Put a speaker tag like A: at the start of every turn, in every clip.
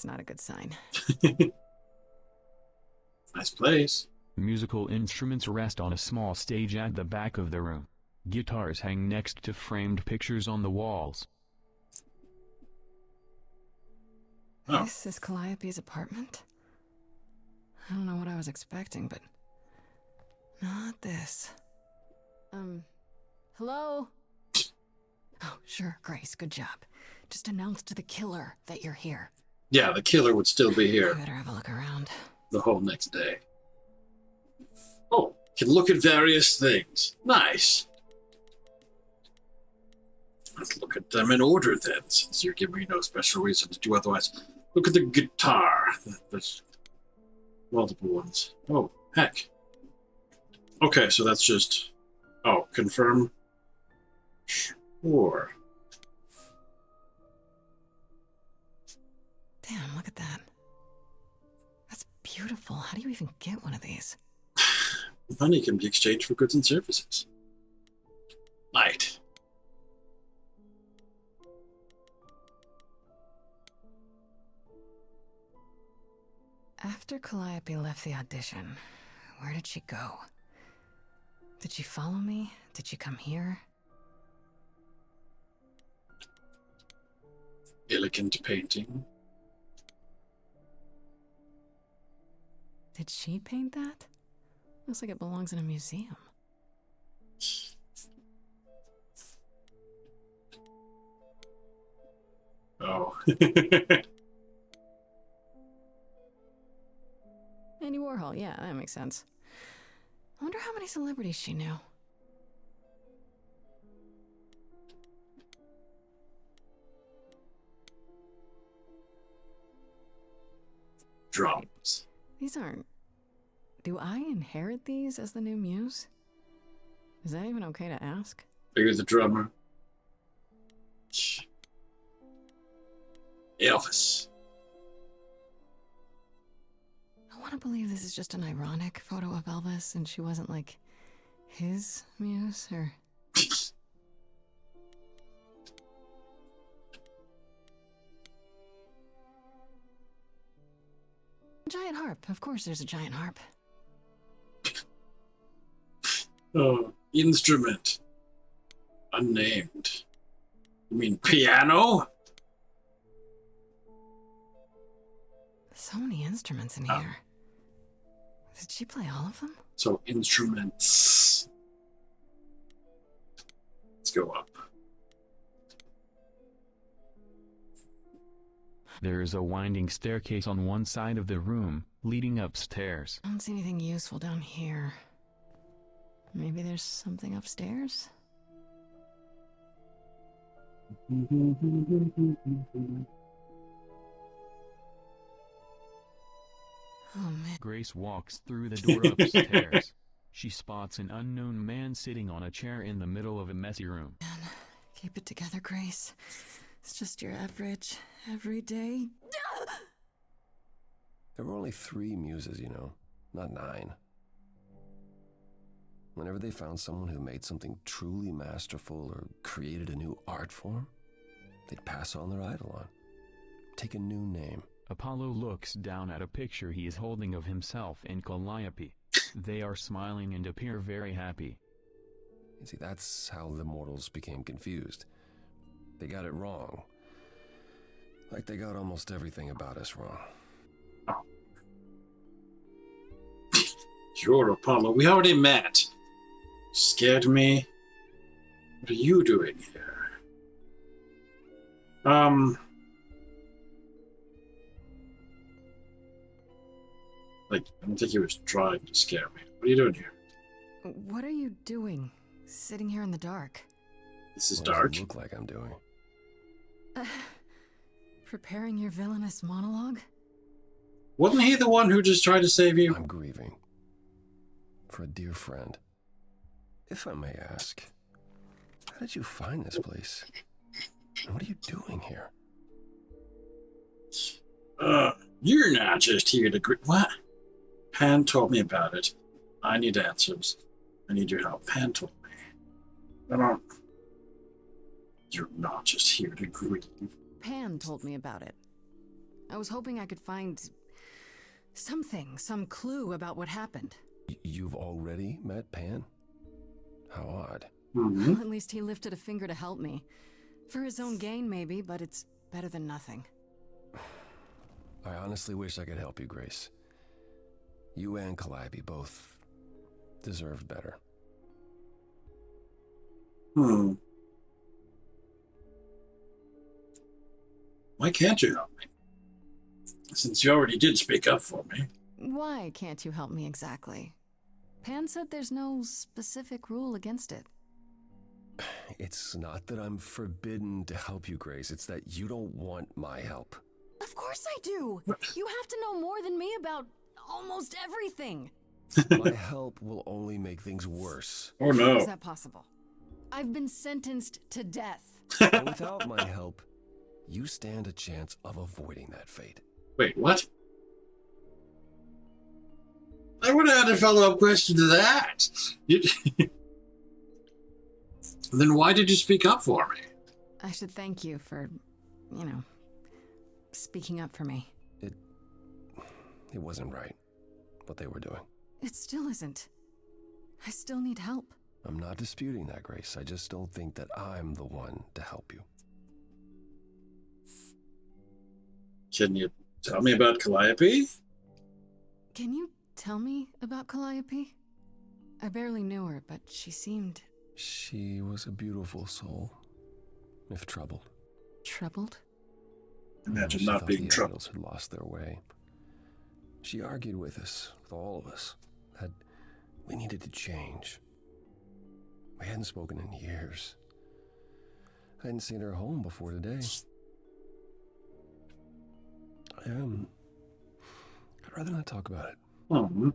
A: That's not a good sign.
B: Nice place.
C: Musical instruments rest on a small stage at the back of the room. Guitars hang next to framed pictures on the walls.
B: Oh.
A: This is Calliope's apartment? I don't know what I was expecting, but not this. Hello? Oh, sure, Grace, good job. Just announce to the killer that you're here.
B: Yeah, the killer would still be
A: I
B: here
A: better have a look around.
B: the whole next day. Oh, can look at various things. Nice. Let's look at them in order then, since you're giving me no special reason to do otherwise. Look at the guitar. There's multiple ones. Oh, heck. Okay, so that's just... Oh, confirm. Sure.
A: Damn, look at that. That's beautiful. How do you even get one of these?
B: Money can be exchanged for goods and services. Light.
A: After Calliope left the audition, where did she go? Did she follow me? Did she come here?
B: Elegant painting.
A: Did she paint that? Looks like it belongs in a museum.
B: Oh.
A: Andy Warhol, yeah, that makes sense. I wonder how many celebrities she knew.
B: Drums.
A: These aren't... Do I inherit these as the new muse? Is that even okay to ask?
B: Figure the drummer. Elvis.
A: I want to believe this is just an ironic photo of Elvis and she wasn't like his muse or... Giant harp. Of course there's a giant harp.
B: Oh, instrument. Unnamed. You mean piano?
A: So many instruments in here. Did she play all of them?
B: So instruments. Let's go up.
C: There is a winding staircase on one side of the room, leading upstairs.
A: I don't see anything useful down here. Maybe there's something upstairs? Oh, man.
C: Grace walks through the door upstairs. She spots an unknown man sitting on a chair in the middle of a messy room.
A: Keep it together, Grace. It's just your average, everyday...
D: There were only 3 muses, you know, not 9. Whenever they found someone who made something truly masterful or created a new art form, they'd pass on their idol on. Take a new name.
C: Apollo looks down at a picture he is holding of himself and Calliope. They are smiling and appear very happy.
D: You see, that's how the mortals became confused. They got it wrong. Like they got almost everything about us wrong.
B: You're Apollo. We already met. Scared me. What are you doing here? Like, I don't think he was trying to scare me. What are you doing here?
A: What are you doing? Sitting here in the dark?
B: This is
D: What does
B: dark.
D: it look like I'm doing?
A: Preparing your villainous monologue?
B: Wasn't he the one who just tried to save you?
D: I'm grieving. For a dear friend. If I may ask, how did you find this place? And what are you doing here?
B: You're not just here to What? Pan told me about it. I need answers. I need your help. Pan told me. I don't... You're not just here to grieve.
A: Pan told me about it. I was hoping I could find something, some clue about what happened.
D: You've already met Pan? How odd.
B: Mm-hmm.
A: Well, at least he lifted a finger to help me. For his own gain, maybe, but it's better than nothing.
D: I honestly wish I could help you, Grace. You and Calliope both deserved better.
B: Why can't you help me? Since you already did speak up for me.
A: Why can't you help me exactly? Pan said there's no specific rule against it.
D: It's not that I'm forbidden to help you, Grace. It's that you don't want my help.
A: Of course I do! You have to know more than me about almost everything.
D: My help will only make things worse.
B: Oh
A: How
B: no.
A: is that possible? I've been sentenced to death.
D: And without my help, you stand a chance of avoiding that fate.
B: Wait, what? I would have had a follow-up question to that. Then why did you speak up for me?
A: I should thank you for, speaking up for me.
D: It wasn't right, what they were doing.
A: It still isn't. I still need help.
D: I'm not disputing that, Grace. I just don't think that I'm the one to help you.
B: Can you tell me about Calliope?
A: Can you tell me about Calliope? I barely knew her, but she seemed...
D: She was a beautiful soul, if troubled.
A: troubled?
B: Imagine
D: She
B: not
D: thought
B: being
D: the
B: troubled.
D: idols had lost their way. She argued with us, with all of us, that we needed to change. We hadn't spoken in years. I hadn't seen her home before today. I'd rather not talk about it.
B: Oh.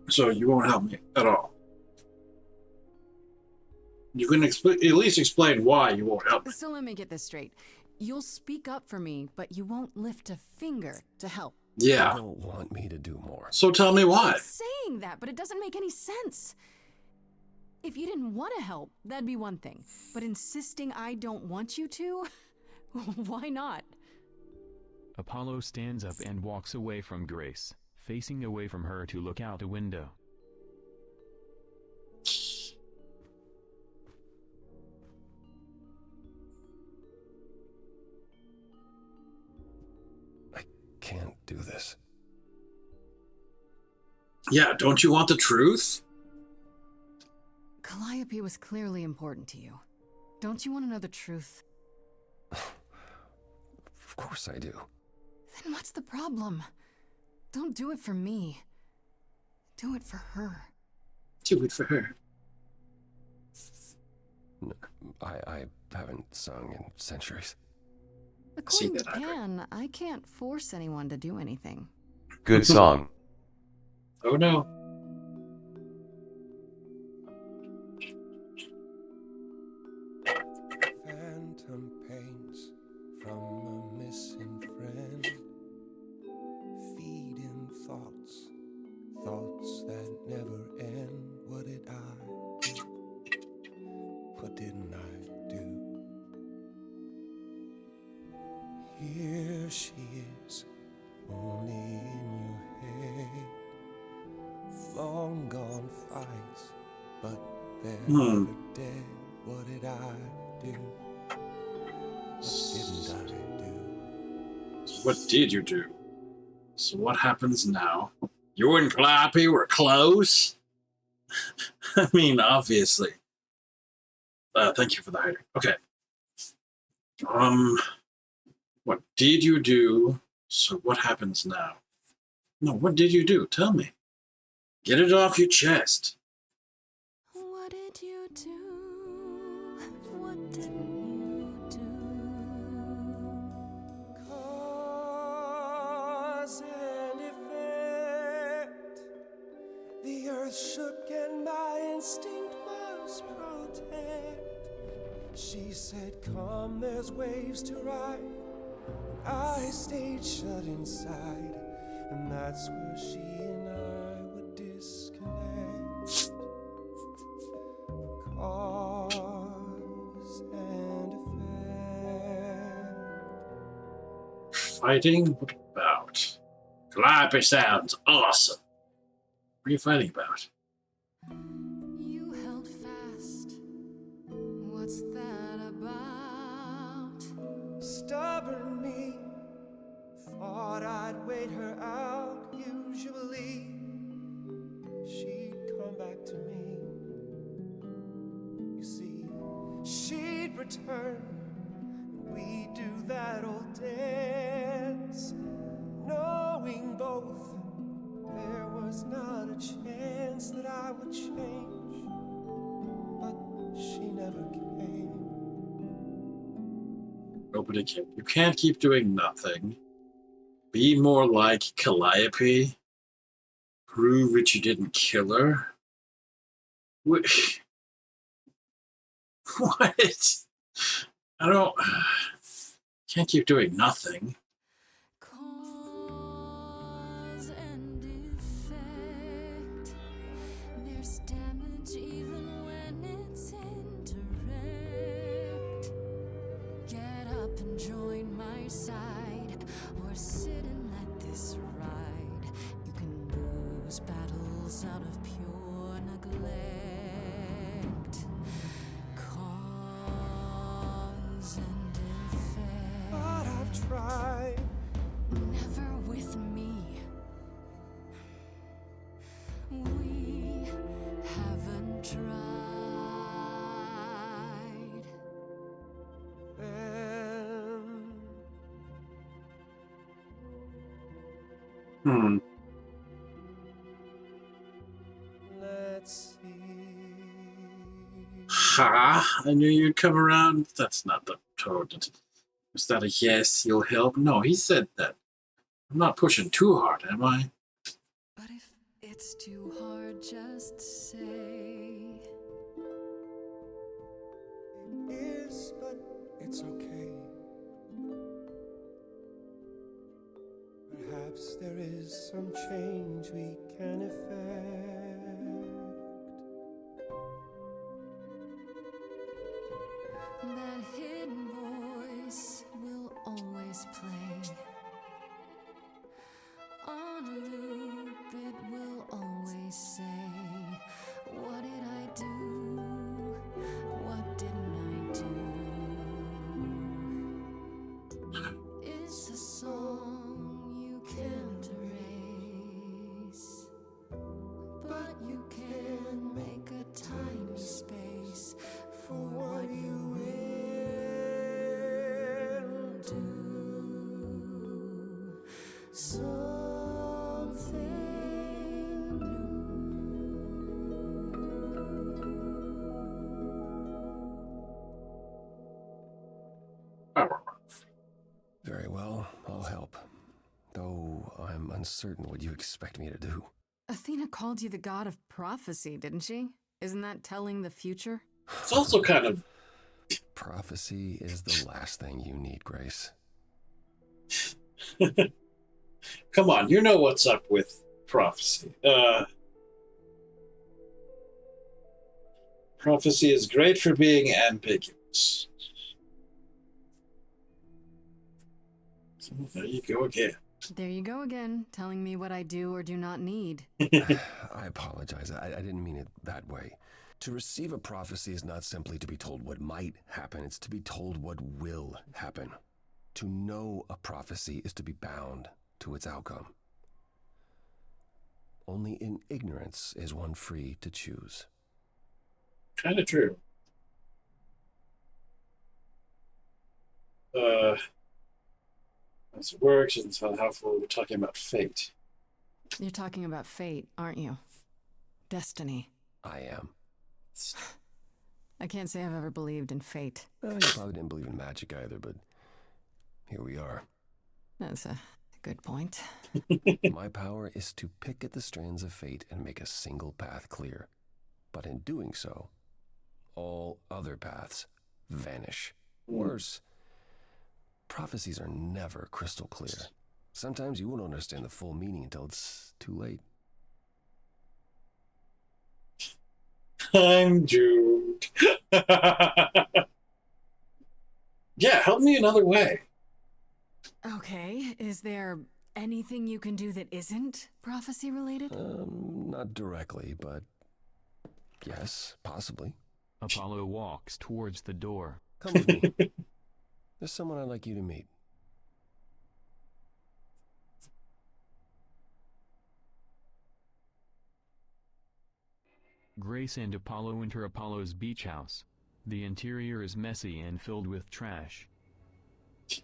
B: So you won't help me at all. You can at least explain why you won't help me.
A: So let me get this straight. You'll speak up for me, but you won't lift a finger to help.
D: You
B: Yeah.
D: don't want me to do more.
B: So tell me why.
A: I'm saying that, but it doesn't make any sense. If you didn't want to help, that'd be one thing. But insisting I don't want you to? Why not?
C: Apollo stands up and walks away from Grace, facing away from her to look out a window.
D: I can't do this.
B: Yeah, don't you want the truth?
A: Calliope was clearly important to you. Don't you want to know the truth?
D: Of course I do.
A: Then what's the problem? Don't do it for me. Do it for her.
B: Do it for her.
D: I haven't sung in centuries.
A: According to
B: that, Andre.
A: Pan, I can't force anyone to do anything.
E: Good song.
B: Oh no.
F: Phantom pains from a missing friend, feeding thoughts, thoughts that never end. What did I do? What didn't I do? Here she is, only in your head. Long gone fights, but they're never dead. What did I do? What didn't I do?
B: So what did you do? So what happens now? You and Calliope were close? I mean, obviously. Thank you for the hiding. Okay. What did you do? So what happens now? No, what did you do? Tell me. Get it off your chest.
A: What did you do? What didn't you do?
F: Cause and effect. The earth shook and my instinct was protect. She said, come, there's waves to ride. I stayed shut inside, and that's where she and I would disconnect. cause and effect.
B: Fighting? What about? Calliope sounds awesome. What are you fighting about?
A: You held fast. What's that about?
F: Stubborn me thought I'd wait her out. Usually she'd come back to me. You see, she'd return. We'd do that old dance, knowing both there was not a chance that I would change. But she never came.
B: Nobody can. You can't keep doing nothing. Be more like Calliope. Prove that you didn't kill her. What? What? I don't. Can't keep doing nothing.
A: Cause and effect. There's damage even when it's indirect. Get up and join my side, or sit and let this ride. You can lose battles out of pure neglect. Cause and effect.
F: But I've tried.
A: Never with me. We haven't tried.
B: Hmm.
F: Let's see.
B: Ha! I knew you'd come around. That's not the tone. Was that a yes, you'll help? No, he said that. I'm not pushing too hard, am I?
A: But if it's too hard, just say.
F: It is, but it's okay. Perhaps there is some change we can effect.
A: That hidden voice will always play. On a loop, it will always say, what did I do? What didn't I do? It's a song you can't erase, but you can make a tiny space for what you will do. Something
D: Very well, I'll help. Though I'm uncertain what you expect me to do.
A: Athena called you the god of prophecy, didn't she? Isn't that telling the future?
B: It's also kind of.
D: Prophecy is the last thing you need, Grace.
B: Come on, you know what's up with prophecy. Prophecy is great for being ambiguous. So there you go again.
A: There you go again, telling me what I do or do not need.
D: I apologize. I didn't mean it that way. To receive a prophecy is not simply to be told what might happen, it's to be told what will happen. To know a prophecy is to be bound to its outcome. Only in ignorance is one free to choose.
B: Kind of true. As it works, and so how we're talking about fate.
A: You're talking about fate, aren't you? Destiny.
D: I am.
A: I can't say I've ever believed in fate.
D: Well, you probably didn't believe in magic either, but here we are.
A: That's a good point.
D: My power is to pick at the strands of fate and make a single path clear. But in doing so, all other paths vanish. Worse, prophecies are never crystal clear. Sometimes you won't understand the full meaning until it's too late.
B: I'm doomed. Yeah, help me another way.
A: Okay, is there anything you can do that isn't prophecy related?
D: Not directly, but yes, possibly.
C: Apollo walks towards the door.
D: Come with me. There's someone I'd like you to meet.
C: Grace and Apollo enter Apollo's beach house. The interior is messy and filled with trash.
B: The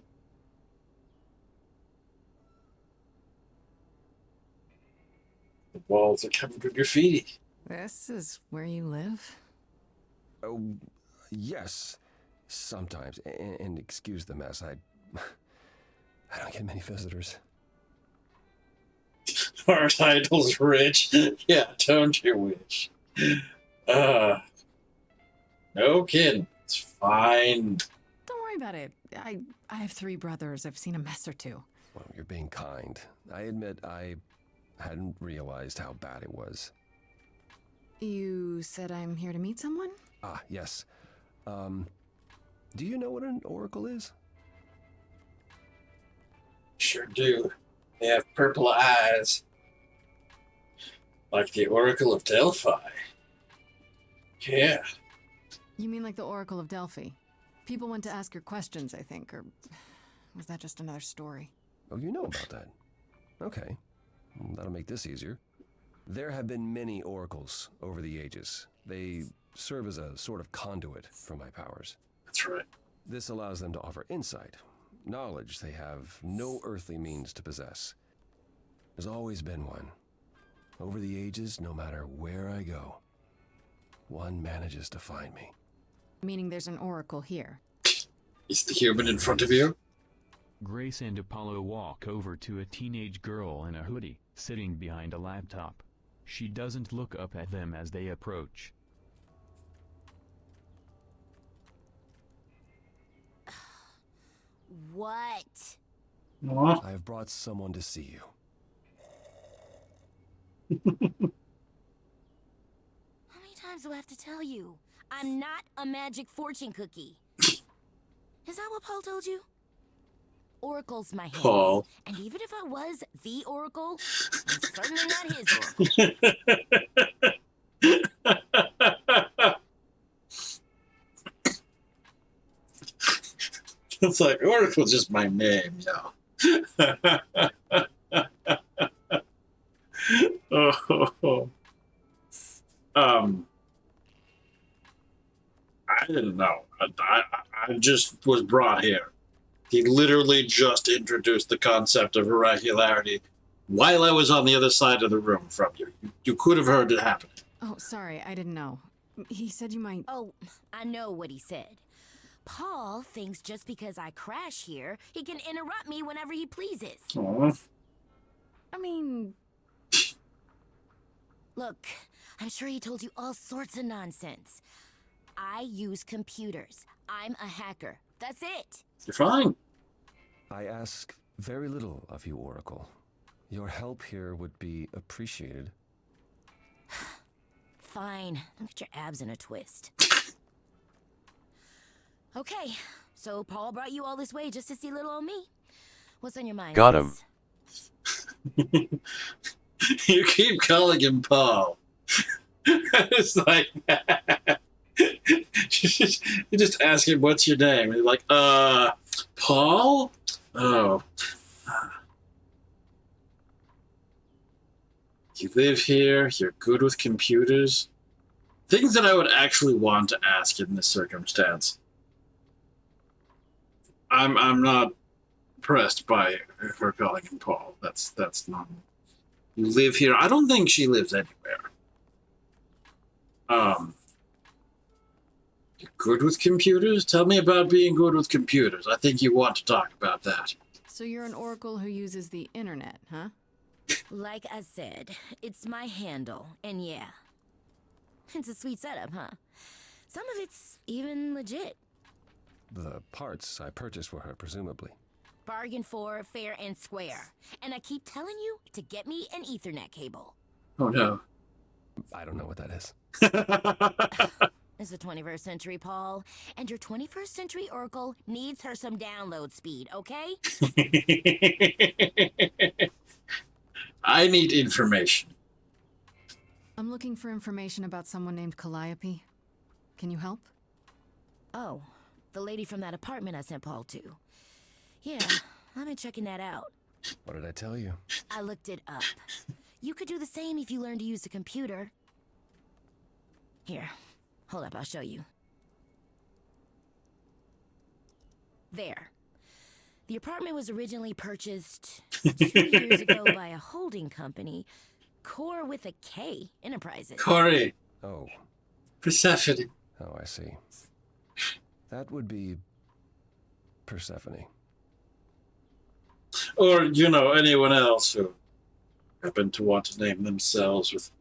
B: walls are covered with graffiti.
A: This is where you live?
D: Oh, yes, sometimes. And excuse the mess. I don't get many visitors.
B: Aren't idols rich? Yeah, don't you wish? No kidding. It's fine.
A: Don't worry about it. I have 3 brothers. I've seen a mess or two.
D: Well, you're being kind. I admit I hadn't realized how bad it was.
A: You said I'm here to meet someone?
D: Ah, yes. Do you know what an oracle is?
B: Sure do. They have purple eyes. Like the Oracle of Delphi. Yeah.
A: You mean like the Oracle of Delphi? People went to ask her questions, I think, or was that just another story?
D: Oh, you know about that. Okay. Well, that'll make this easier. There have been many oracles over the ages. They serve as a sort of conduit for my powers.
B: That's right.
D: This allows them to offer insight, knowledge they have no earthly means to possess. There's always been one. Over the ages, no matter where I go, one manages to find me.
A: Meaning there's an oracle here.
B: Is the human in front of you?
C: Grace and Apollo walk over to a teenage girl in a hoodie, sitting behind a laptop. She doesn't look up at them as they approach.
E: What?
B: Aw.
D: I have brought someone to see you.
E: How many times do I have to tell you? I'm not a magic fortune cookie. Is that what Paul told you? Oracle's my hand.
B: Paul.
E: And even if I was the Oracle, I'm certainly not his Oracle.
B: It's like, Oracle's just my name, yo. Oh. I didn't know. I just was brought here. He literally just introduced the concept of irregularity while I was on the other side of the room from you. You could have heard it happen.
A: Oh, sorry, I didn't know. He said you might...
E: Oh, I know what he said. Paul thinks just because I crash here, he can interrupt me whenever he pleases.
B: Aw.
A: I mean...
E: Look, I'm sure he told you all sorts of nonsense. I use computers. I'm a hacker. That's it.
B: You're fine.
D: I ask very little of you, Oracle. Your help here would be appreciated.
E: Fine. Don't get your abs in a twist. Okay, so Paul brought you all this way just to see little old me. What's on your mind?
G: Got him.
E: sis?
B: You keep calling him Paul. It's like... you just ask him, what's your name? He's like, Paul? Oh. You live here, you're good with computers. Things that I would actually want to ask in this circumstance. I'm not impressed by her calling him Paul. That's not... You live here. I don't think she lives anywhere. You're good with computers? Tell me about being good with computers. I think you want to talk about that.
A: So you're an oracle who uses the internet, huh?
E: Like I said, it's my handle, and yeah. It's a sweet setup, huh? Some of it's even legit.
D: The parts I purchased for her, presumably.
E: Bargain for, fair and square. And I keep telling you to get me an Ethernet cable.
B: Oh no.
D: I don't know what that is.
E: It's the 21st century, Paul. And your 21st century Oracle needs her some download speed, okay?
B: I need information.
A: I'm looking for information about someone named Calliope. Can you help?
E: Oh, the lady from that apartment I sent Paul to. Yeah, I've been checking that out.
D: What did I tell you?
E: I looked it up. You could do the same if you learned to use the computer. Here, hold up, I'll show you. There. The apartment was originally purchased 2 years ago by a holding company, Core with a K Enterprises.
B: Corey.
D: Oh.
B: Persephone.
D: Oh, I see. That would be Persephone.
B: Or, you know, anyone else who happen to want to name themselves with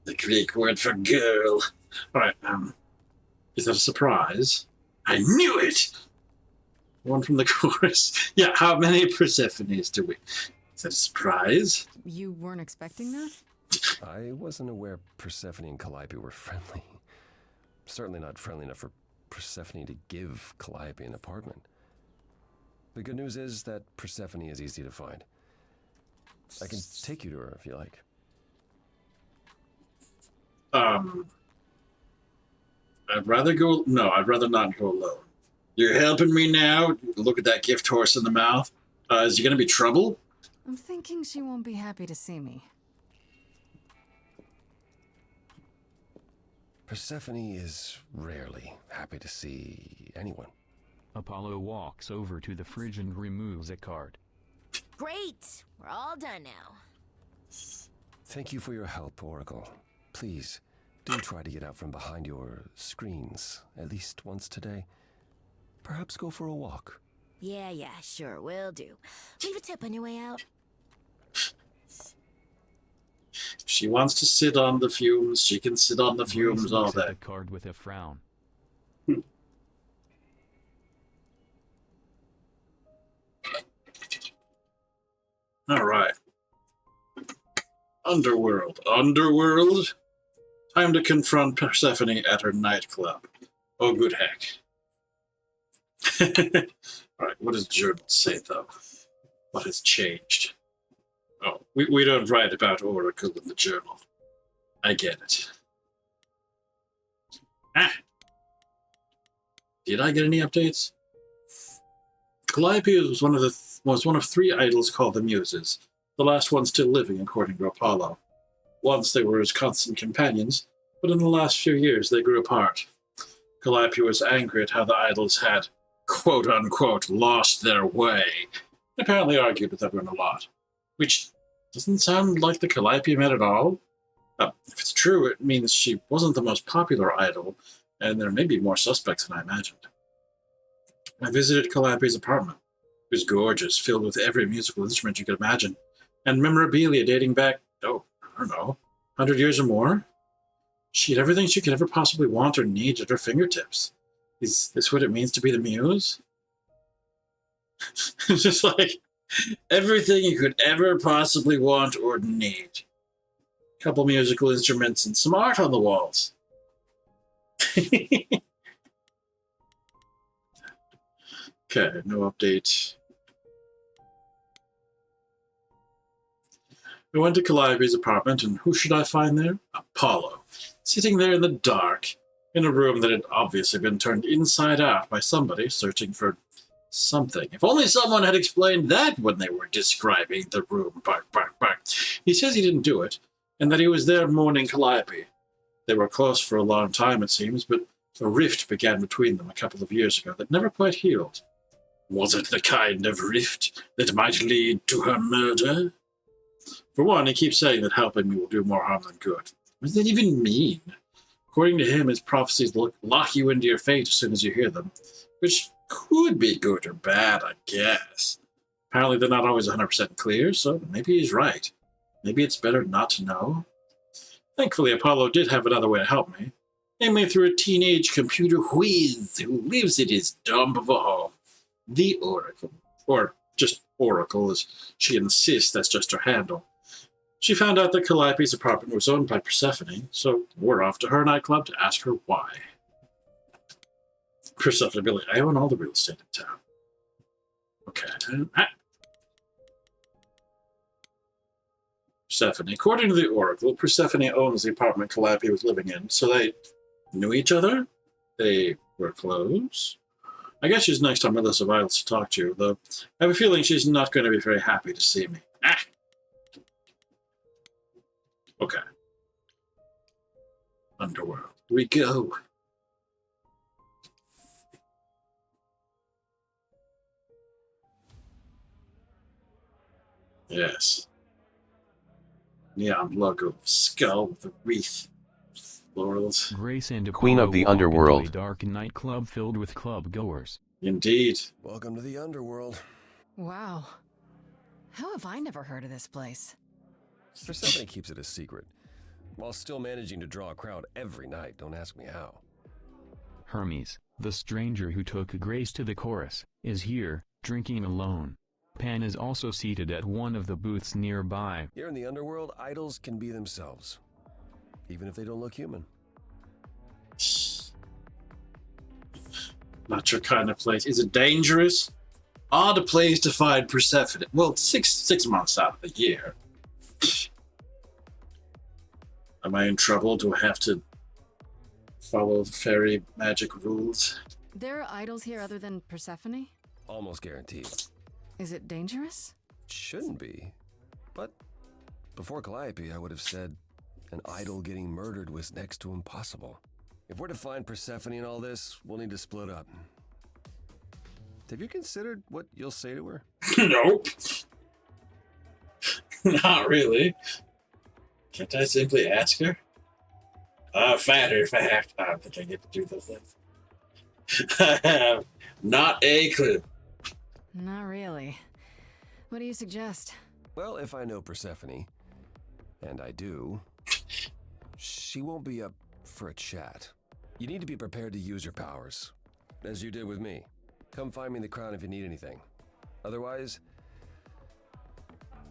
B: the Greek word for girl. Alright, is that a surprise? I knew it! One from the chorus. Yeah, how many Persephones do we? Is that a surprise?
A: You weren't expecting that?
D: I wasn't aware Persephone and Calliope were friendly. Certainly not friendly enough for Persephone to give Calliope an apartment. The good news is that Persephone is easy to find. I can take you to her if you like.
B: I'd rather not go alone. You're helping me now? Look at that gift horse in the mouth. Is he gonna be trouble?
A: I'm thinking she won't be happy to see me.
D: Persephone is rarely happy to see anyone.
C: Apollo walks over to the fridge and removes a card.
E: Great! We're all done now.
D: Thank you for your help, Oracle. Please, do try to get out from behind your screens at least once today. Perhaps go for a walk.
E: Yeah, sure, will do. Leave a tip on your way out.
B: She wants to sit on the fumes. She can sit on the fumes
C: Grace
B: all
C: looks at
B: day.
C: the card with a frown.
B: All right. Underworld. Time to confront Persephone at her nightclub. Oh, good heck. All right, what does journal say, though? What has changed? Oh, we don't write about Oracle in the journal. I get it. Did I get any updates? Calliope was one of 3 idols called the Muses, the last one still living according to Apollo. Once they were his constant companions, but in the last few years they grew apart. Calliope was angry at how the idols had, quote-unquote, lost their way, and apparently argued with everyone a lot, which doesn't sound like the Calliope met at all. If it's true, it means she wasn't the most popular idol, and there may be more suspects than I imagined. I visited Calliope's apartment. It was gorgeous, filled with every musical instrument you could imagine, and memorabilia dating back, I don't know, 100 years or more. She had everything she could ever possibly want or need at her fingertips. Is this what it means to be the muse? It's just like everything you could ever possibly want or need. A couple musical instruments and some art on the walls. Okay, no update. I went to Calliope's apartment, and who should I find there? Apollo, sitting there in the dark, in a room that had obviously been turned inside out by somebody searching for something. If only someone had explained that when they were describing the room. Bark, bark, bark. He says he didn't do it, and that he was there mourning Calliope. They were close for a long time, it seems, but a rift began between them a couple of years ago that never quite healed. Was it the kind of rift that might lead to her murder? For one, he keeps saying that helping me will do more harm than good. What does that even mean? According to him, his prophecies lock you into your fate as soon as you hear them, which could be good or bad, I guess. Apparently they're not always 100% clear, so maybe he's right. Maybe it's better not to know. Thankfully, Apollo did have another way to help me, namely through a teenage computer whiz who lives in his dump of a home. The Oracle. Or just Oracle, as she insists that's just her handle. She found out that Calliope's apartment was owned by Persephone, so we're off to her nightclub to ask her why. Persephone, Billy, I own all the real estate in town. Okay. Persephone. According to the Oracle, Persephone owns the apartment Calliope was living in, so they knew each other? They were close? I guess she's next on my list of idols to talk to, though I have a feeling she's not going to be very happy to see me. Okay. Underworld. We go. Yes. Neon logo, skull with a wreath. Laurels.
C: Grace and
G: Queen
C: Apollo
G: of the
C: walk into
G: Underworld.
C: a dark nightclub filled with club goers.
B: Indeed.
D: Welcome to the underworld.
H: Wow. How have I never heard of this place?
D: Persephone keeps it a secret, while still managing to draw a crowd every night. Don't ask me how.
C: Hermes, the stranger who took Grace to the chorus, is here, drinking alone. Pan is also seated at one of the booths nearby.
D: Here in the underworld, idols can be themselves, even if they don't look human.
B: Not your kind of place. Is it dangerous? Odd place to find Persephone. Well, six months out of the year. Am I in trouble? Do I have to follow the fairy magic rules?
H: There are idols here other than Persephone?
D: Almost guaranteed.
H: Is it dangerous?
D: Shouldn't be. But before Calliope, I would have said an idol getting murdered was next to impossible. If we're to find Persephone in all this, we'll need to split up. Have you considered what you'll say to her?
B: Nope. Not really. Can't I simply ask her? Fatter fact. I don't think I get to do those things. I have not a clue.
H: Not really. What do you suggest?
D: Well, if I know Persephone, and I do, she won't be up for a chat. You need to be prepared to use your powers, as you did with me. Come find me in the crown if you need anything. Otherwise,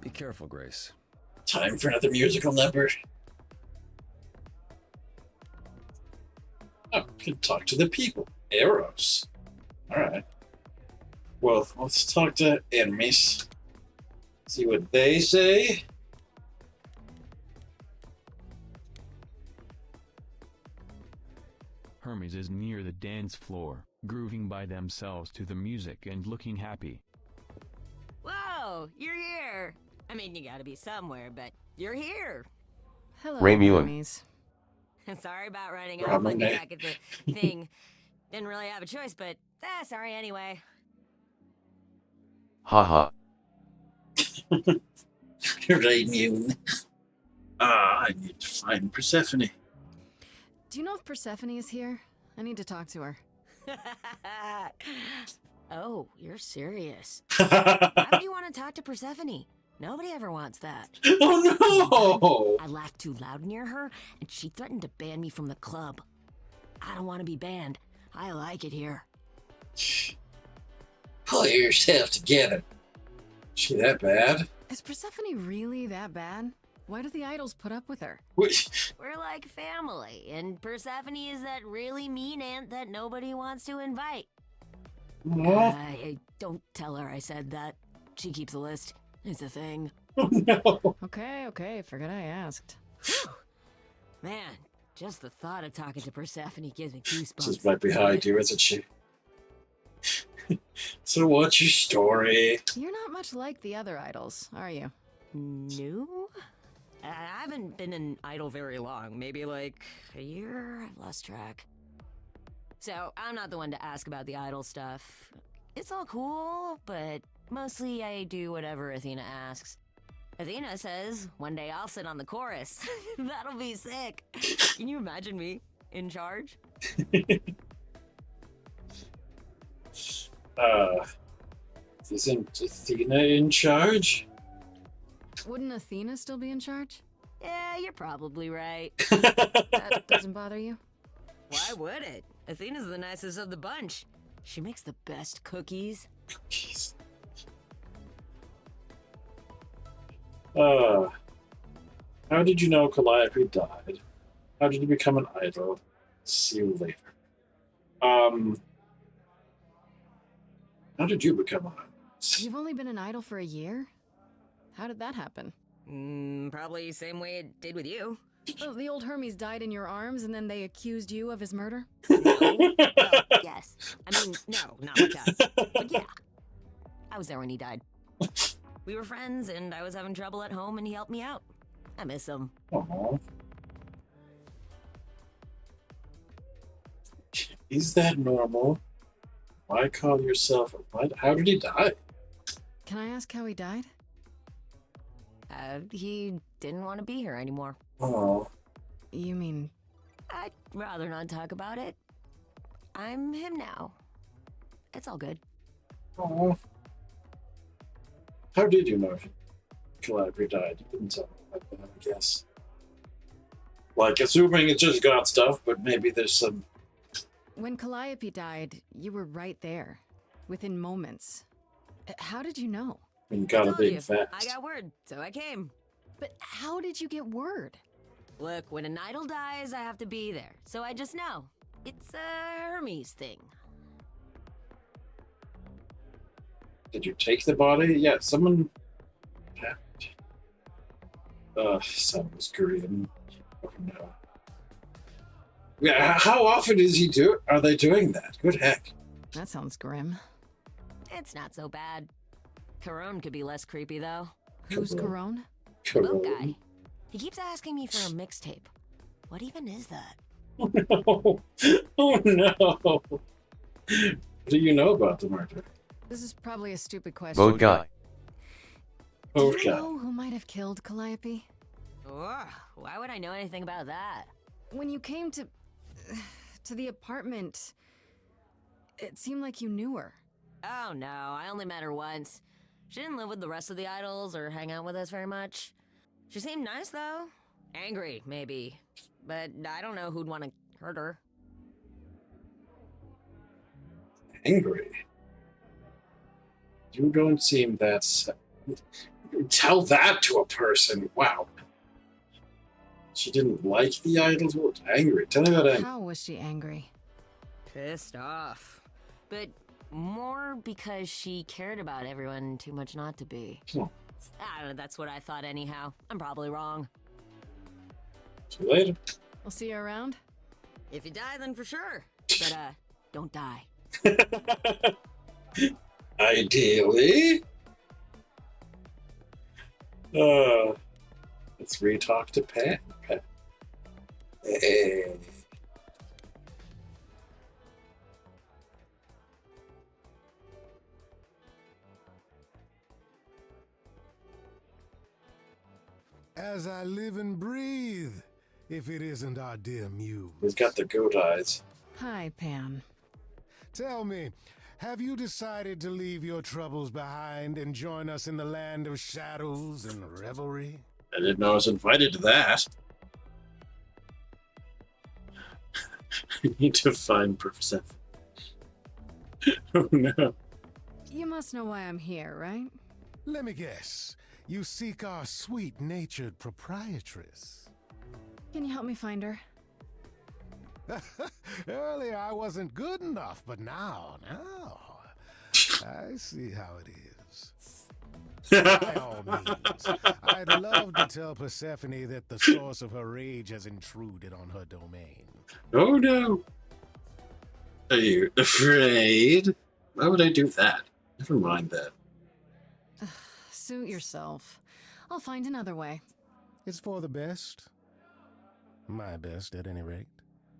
D: be careful, Grace.
B: Time for another musical number. Oh, we can talk to the people. Eros. Alright. Well, let's talk to enemies. See what they say.
C: Hermes is near the dance floor, grooving by themselves to the music and looking happy.
E: Whoa, you're here. I mean, you gotta be somewhere, but you're here.
H: Hello,
G: Ray Mullen.
H: Hermes.
E: Sorry about running off on you back at the thing. Didn't really have a choice, but sorry anyway.
G: Haha.
B: Ray Mullen. I need to find Persephone.
H: Do you know if Persephone is here? I need to talk to her.
E: Oh, you're serious. Why would you want to talk to Persephone? Nobody ever wants that.
B: Oh no!
E: I laughed too loud near her, and she threatened to ban me from the club. I don't want to be banned. I like it here.
B: Pull yourself together. Is she that bad?
H: Is Persephone really that bad? Why do the idols put up with her?
E: We're like family, and Persephone is that really mean aunt that nobody wants to invite. Don't tell her I said that. She keeps a list. It's a thing.
B: Oh no!
H: Okay, forget I asked.
E: Man, just the thought of talking to Persephone gives me goosebumps.
B: She's right behind you, isn't she? So what's your story?
H: You're not much like the other idols, are you?
E: No? I haven't been an idol very long. Maybe like a year? I've lost track. So, I'm not the one to ask about the idol stuff. It's all cool, but mostly I do whatever Athena asks. Athena says, one day I'll sit on the chorus. That'll be sick. Can you imagine me in charge?
B: Isn't Athena in charge?
H: Wouldn't Athena still be in charge?
E: Yeah, you're probably right.
H: That doesn't bother you?
E: Why would it? Athena's the nicest of the bunch. She makes the best cookies.
B: Jeez. How did you know Calliope died? How did you become an idol? See you later. How did you become an idol?
H: You've only been an idol for a year? How did that happen?
E: Probably same way it did with you.
H: Oh, the old Hermes died in your arms and then they accused you of his murder?
E: No. Well, yes. I mean, no, not like that. But yeah. I was there when he died. We were friends, and I was having trouble at home, and he helped me out. I miss him.
B: Aw. Is that normal? Why call yourself how did he die?
H: Can I ask how he died?
E: He didn't want to be here anymore.
B: Oh.
H: You mean...
E: I'd rather not talk about it. I'm him now. It's all good.
B: Oh. How did you know Calliope died? You didn't tell me about that, I guess. Like, assuming it's just God stuff, but maybe there's some...
H: When Calliope died, you were right there. Within moments. How did you know?
B: You gotta
E: Told
B: be
E: you.
B: fast.
E: I got word, so I came.
H: But how did you get word?
E: Look, when an idol dies, I have to be there. So I just know. It's a Hermes thing.
B: Did you take the body? Yeah, someone... someone was grim. Oh no. Yeah, how often are they doing that? Good heck.
H: That sounds grim.
E: It's not so bad. Corone could be less creepy, though.
H: Who's Corone?
E: Boat guy. He keeps asking me for a mixtape. What even is that?
B: Oh no. Oh no. What do you know about the murder?
H: This is probably a stupid question.
G: Boat guy.
H: Do
B: Boat
H: you
B: guy.
H: know who might have killed Calliope?
E: Ugh, why would I know anything about that?
H: When you came to the apartment, it seemed like you knew her.
E: Oh no, I only met her once. She didn't live with the rest of the idols or hang out with us very much. She seemed nice though. Angry, maybe. But I don't know who'd want to hurt her.
B: Angry? You don't seem that... Tell that to a person. Wow. She didn't like the idols? What? Angry. Tell me about angry.
H: How was she angry?
E: Pissed off. But more because she cared about everyone too much not to be.
B: Hmm.
E: I don't know, that's what I thought anyhow. I'm probably wrong.
B: See you later.
H: We'll see you around.
E: If you die, then for sure. But, don't die.
B: Ideally. Let's re-talk to Pan. Hey.
I: As I live and breathe, if it isn't our dear Muse.
B: He's got the goat eyes.
H: Hi, Pam.
I: Tell me, have you decided to leave your troubles behind and join us in the land of shadows and revelry?
B: I didn't know I was invited to that. I need to find Professor. Oh no.
H: You must know why I'm here, right?
I: Let me guess. You seek our sweet-natured proprietress.
H: Can you help me find her?
I: Earlier I wasn't good enough, but now, I see how it is. By all means, I'd love to tell Persephone that the source of her rage has intruded on her domain.
B: Oh no. Are you afraid? Why would I do that? Never mind that.
H: Suit yourself. I'll find another way.
I: It's for the best. My best, at any rate.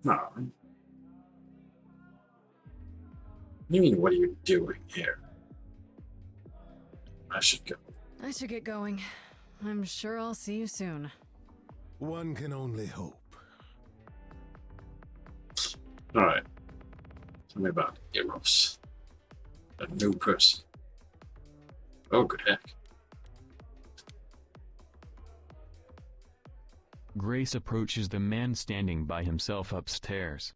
B: No. What do you mean, what are you doing here? I should go.
H: I should get going. I'm sure I'll see you soon.
I: One can only hope.
B: Alright. Tell me about Eros. A new person. Oh, good heck.
C: Grace approaches the man standing by himself upstairs.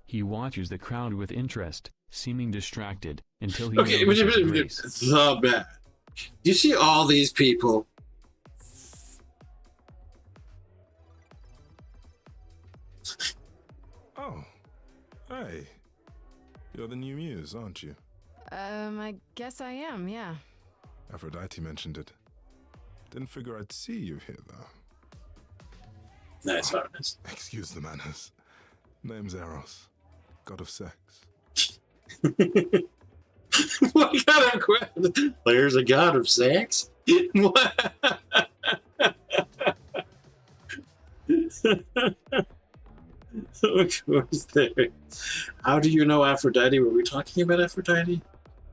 C: He watches the crowd with interest, seeming distracted, until he
B: Okay,
C: notices Grace.
B: the bad. Do you see all these people?
G: Hey, you're the new muse, aren't you?
H: I guess I am, yeah.
G: Aphrodite mentioned it. Didn't figure I'd see you here, though.
B: Nice hardness.
G: Excuse the manners. Name's Eros, god of sex.
B: What kind of question? There's a god of sex? What? Of course there. How do you know Aphrodite? Were we talking about Aphrodite?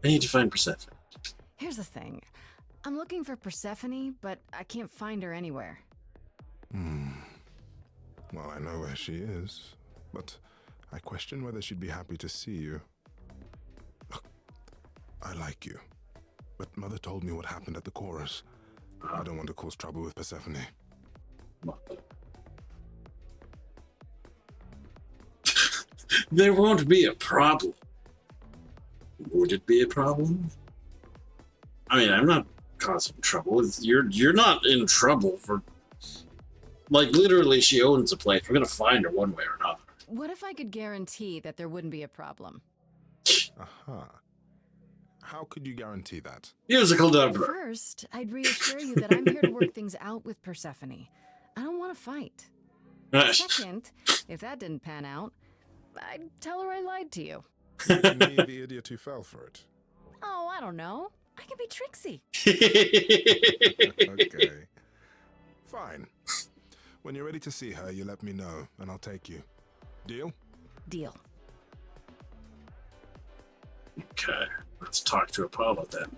B: I need to find Persephone.
H: Here's the thing. I'm looking for Persephone, but I can't find her anywhere.
G: Well, I know where she is, but I question whether she'd be happy to see you. Look, I like you, but Mother told me what happened at the chorus. I don't want to cause trouble with Persephone.
B: There won't be a problem. Would it be a problem? I mean, I'm not causing trouble. You're not in trouble for... Like, literally, she owns a place. We're gonna find her one way or another.
H: What if I could guarantee that there wouldn't be a problem?
G: Aha. How could you guarantee that?
B: Musical number.
H: First, I'd reassure you that I'm here to work things out with Persephone. I don't want to fight. Second, if that didn't pan out, I'd tell her I lied to you.
G: Making me the idiot who fell for it.
H: Oh, I don't know. I can be tricksy.
G: Okay. Fine. When you're ready to see her, you let me know, and I'll take you. Deal?
H: Deal.
B: Okay, let's talk to Apollo then.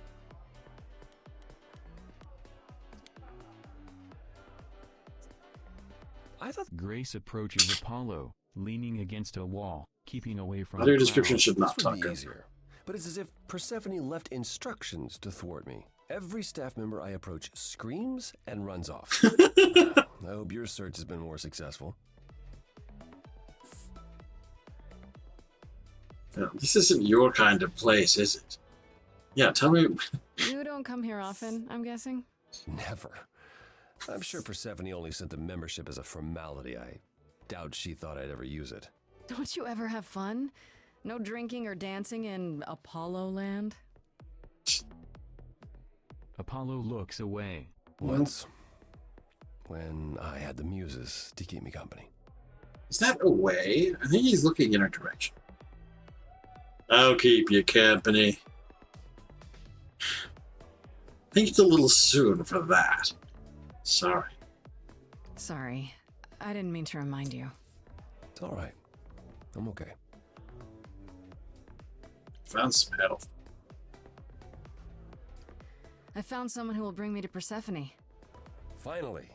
D: I thought
C: Grace approaches Apollo, leaning against a wall, keeping away from
B: Other
C: the
B: description
C: crowd.
B: should not
D: this
B: talk
D: would be
B: over.
D: easier. But it's as if Persephone left instructions to thwart me. Every staff member I approach screams and runs off. I hope your search has been more successful.
B: No, this isn't your kind of place, is it? Yeah, tell me.
H: You don't come here often, I'm guessing?
D: Never. I'm sure Persephone only sent the membership as a formality. I doubt she thought I'd ever use it.
H: Don't you ever have fun? No drinking or dancing in Apollo land?
C: Apollo looks away.
D: Once, when I had the muses to keep me company.
B: Is that away? I think he's looking in our direction. I'll keep you company. I think it's a little soon for that. Sorry.
H: Sorry. I didn't mean to remind you.
D: It's all right. I'm okay.
B: Found some health.
H: I found someone who will bring me to Persephone.
D: Finally.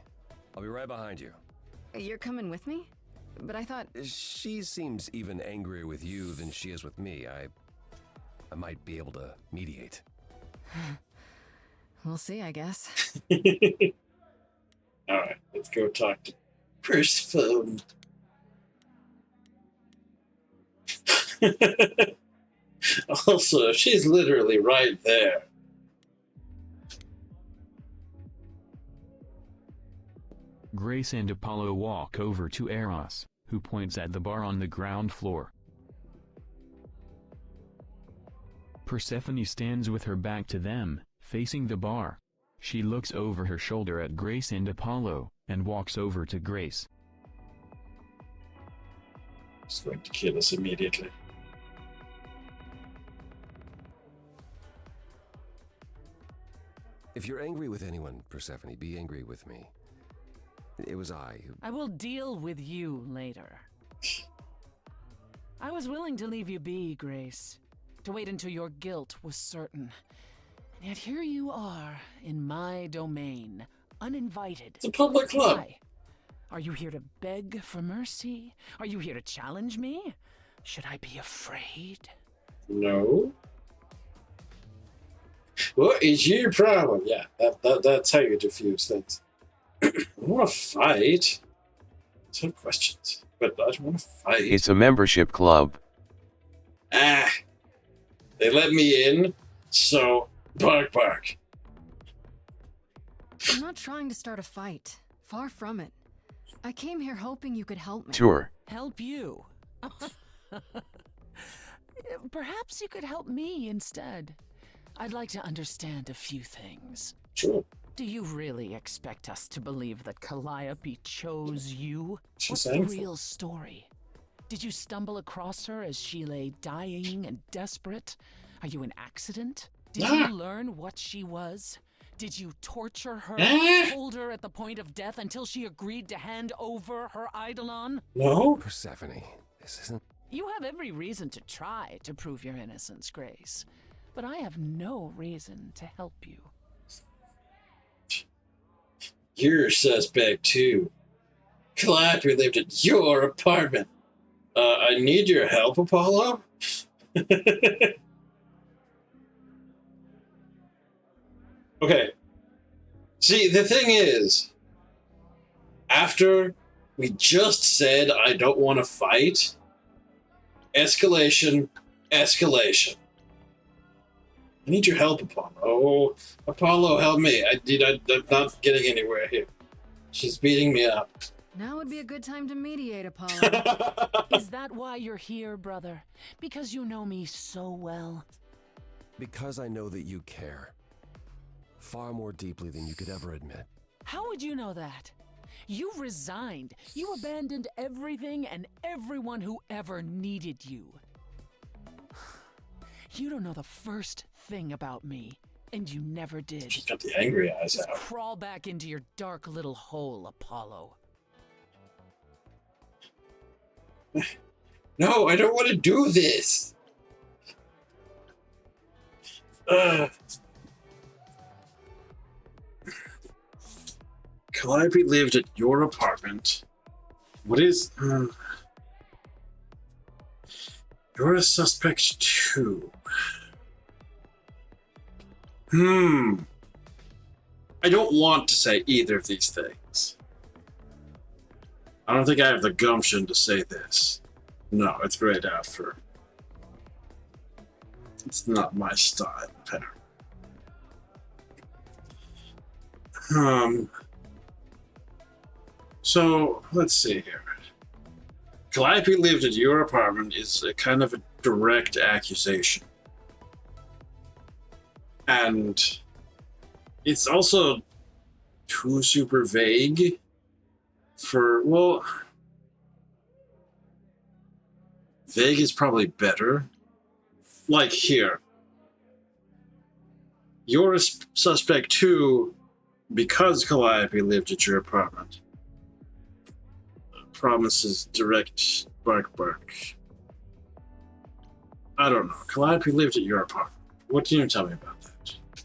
D: I'll be right behind you.
H: You're coming with me? But I thought...
D: She seems even angrier with you than she is with me. I might be able to mediate.
H: We'll see, I guess.
B: Alright, let's go talk to Persephone. Also, she's literally right there.
C: Grace and Apollo walk over to Eros, who points at the bar on the ground floor. Persephone stands with her back to them, facing the bar. She looks over her shoulder at Grace and Apollo, and walks over to Grace.
B: She's going to kill us immediately.
D: If you're angry with anyone, Persephone, be angry with me. It was I who...
J: I will deal with you later. I was willing to leave you be, Grace, to wait until your guilt was certain. And yet here you are, in my domain, uninvited.
B: It's a public club.
J: Why? Are you here to beg for mercy? Are you here to challenge me? Should I be afraid?
B: No. What is your problem? Yeah, that's how you diffuse things. I don't want to fight. Some questions, but I don't want to fight.
K: It's a membership club.
B: Ah, they let me in, so bark.
H: I'm not trying to start a fight. Far from it. I came here hoping you could help me.
K: Sure.
J: Help you? perhaps you could help me instead. I'd like to understand a few things.
B: Sure.
J: Do you really expect us to believe that Calliope chose you?
B: She's
J: What's the
B: thankful.
J: real story? Did you stumble across her as she lay dying and desperate? Are you an accident? Did you learn what she was? Did you torture her, hold her at the point of death until she agreed to hand over her eidolon?
B: No?
D: Persephone, this isn't...
J: You have every reason to try to prove your innocence, Grace. But I have no reason to help you.
B: You're a suspect too. Calliope lived at your apartment. I need your help, Apollo? Okay. See, the thing is, after we just said I don't want to fight, escalation, escalation. I need your help, Apollo. Oh, Apollo, help me. I'm not getting anywhere here. She's beating me up.
H: Now would be a good time to mediate, Apollo.
J: Is that why you're here, brother? Because you know me so well?
D: Because I know that you care. Far more deeply than you could ever admit.
J: How would you know that? You resigned. You abandoned everything and everyone who ever needed you. You don't know the first thing about me, and you never did.
B: She's got the angry eyes
J: Just
B: out.
J: crawl back into your dark little hole, Apollo.
B: No, I don't want to do this. Calliope lived at your apartment. What is... You're a suspect too. I don't want to say either of these things. I don't think I have the gumption to say this. No, it's grayed out for... It's not my style, apparently. So, let's see here. Calliope lived at your apartment is a kind of a direct accusation. And it's also too super vague for, well, vague is probably better. Like here. You're a suspect too because Calliope lived at your apartment. Promises direct bark bark. I don't know. Calliope lived at your apartment. What can you tell me about that?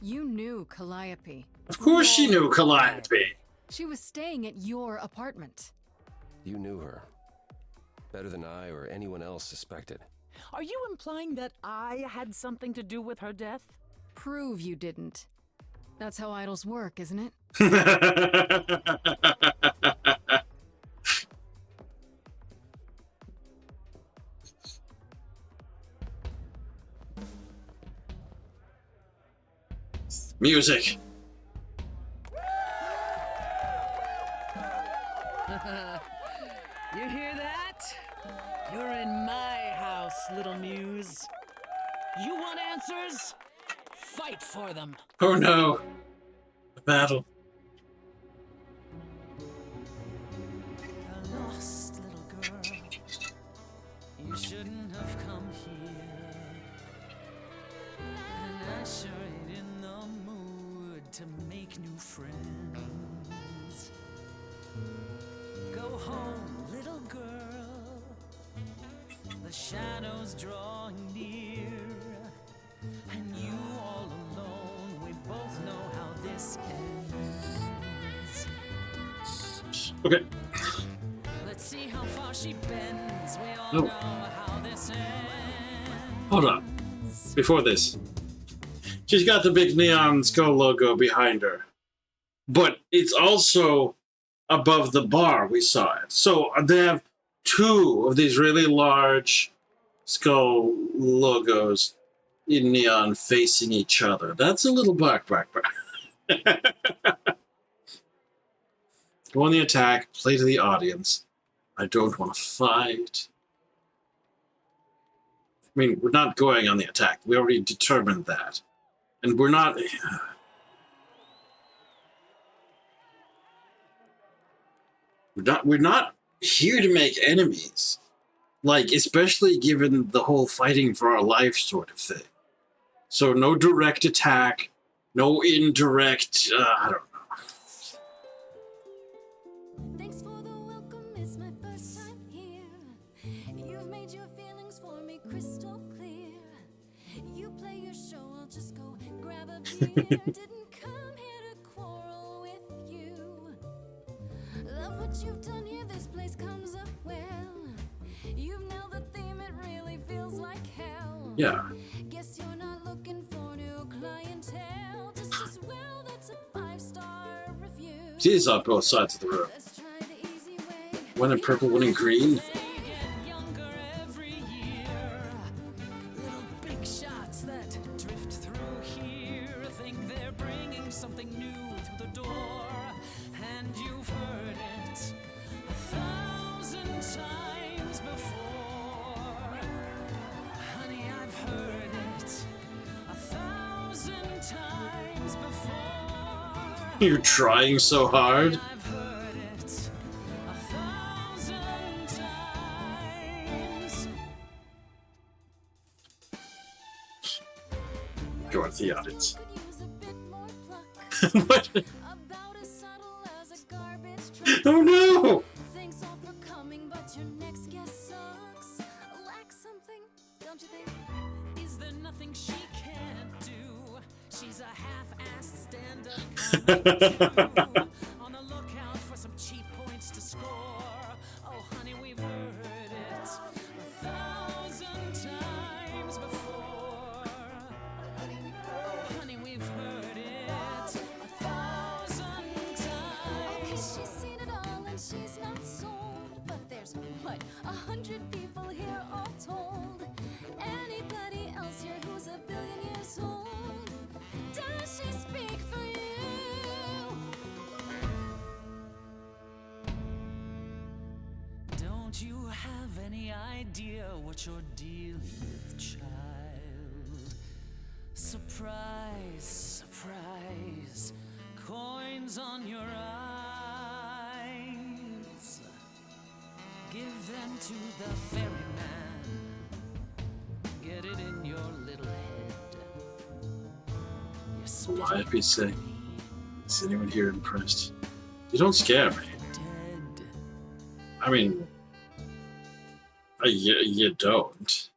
H: You knew Calliope.
B: Of course she knew Calliope.
H: She was staying at your apartment.
D: You knew her. Better than I or anyone else suspected.
J: Are you implying that I had something to do with her death?
H: Prove you didn't. That's how idols work, isn't it?
B: Music.
J: You hear that? You're in my house, little muse. You want answers? Fight for them.
B: Oh no. The battle.
A: A lost little girl. You shouldn't have come here. And I sure ain't in the mood to make new friends. Go home, little girl. The shadows drawing near. And you all alone. We both know how this ends.
B: Okay.
A: Let's see how far she bends. We all
B: No.
A: know how this ends.
B: Hold on. Before this. She's got the big neon skull logo behind her. But it's also above the bar. We saw it. So they have two of these really large skull logos in neon facing each other. That's a little bark. Go on the attack, play to the audience. I don't want to fight. mean, we're not going on the attack. We already determined that. And we're not... We're not here to make enemies. Like, especially given the whole fighting for our life sort of thing. So no direct attack, no indirect, I don't know.
K: Thanks for the welcome, it's my first time here. You've made your feelings for me crystal clear. You play your show, I'll just go grab a beer. Didn't come here to quarrel with you. Love what you've done here, this place comes up well. You've nailed the theme, it really feels like hell.
B: Yeah.
K: Guess you're not looking for new clientele. Just as well, that's a 5-star review.
B: She's on both sides of the room.
K: Let's try the easy way.
B: One in purple, one in green.
A: They get younger every year. Little big shots that drift through here think they're bringing something new through the door. And you've heard it 1,000 times before. Honey, I've heard it 1,000 times before.
B: You're trying so hard.
A: I've heard it 1,000 times.
B: Dorothy audience.
K: Could use a bit more pluck.
B: What?
K: About as subtle as a garbage truck.
B: Oh no!
K: Thanks all for coming, but your next guest sucks. Lack something, don't you think?
A: Is there nothing she can't do? She's a half-assed stand-up comic too. On the lookout for some cheap points to score. Oh, honey, we've heard it 1,000 times before. Honey, we've heard it 1,000
K: Okay,
A: times.
K: she's seen it all and she's not sold. But there's, what, 100 people here all told. Anybody else here who's a billion years old? Does she speak for you?
A: Don't you have any idea what you're dealing with, child? Surprise, surprise, coins on your eyes. Give them to the ferryman. Get it in your little head. You're spitting
B: Why be sick?
A: green,
B: Is anyone here impressed? You don't scare me.
A: dead.
B: I mean, you don't.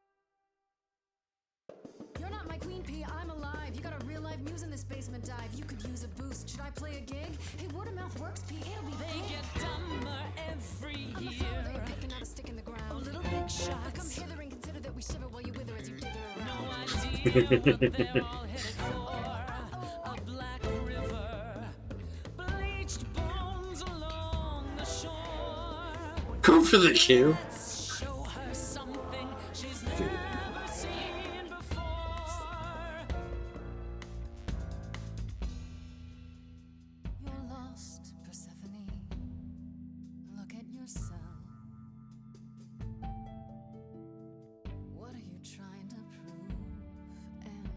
H: You're not my queen pea, I'm alive. You got a real life muse in this basement dive. You could use a boost. Should I play a gig? Hey, word of mouth works, Pea. It'll be
A: They
H: big.
A: get dumber every
H: I'm a
A: year.
H: founder, picking out a stick in the ground.
A: Oh, little big shots.
H: Come hither and consider that we shiver while you wither as you dither around.
A: No idea what they're all headed for. A black river, bleached bones along the shore.
B: Go for the kill.
A: Let's show her something she's never seen before.
K: You're lost, Persephone. Look at yourself. What are you trying to prove? And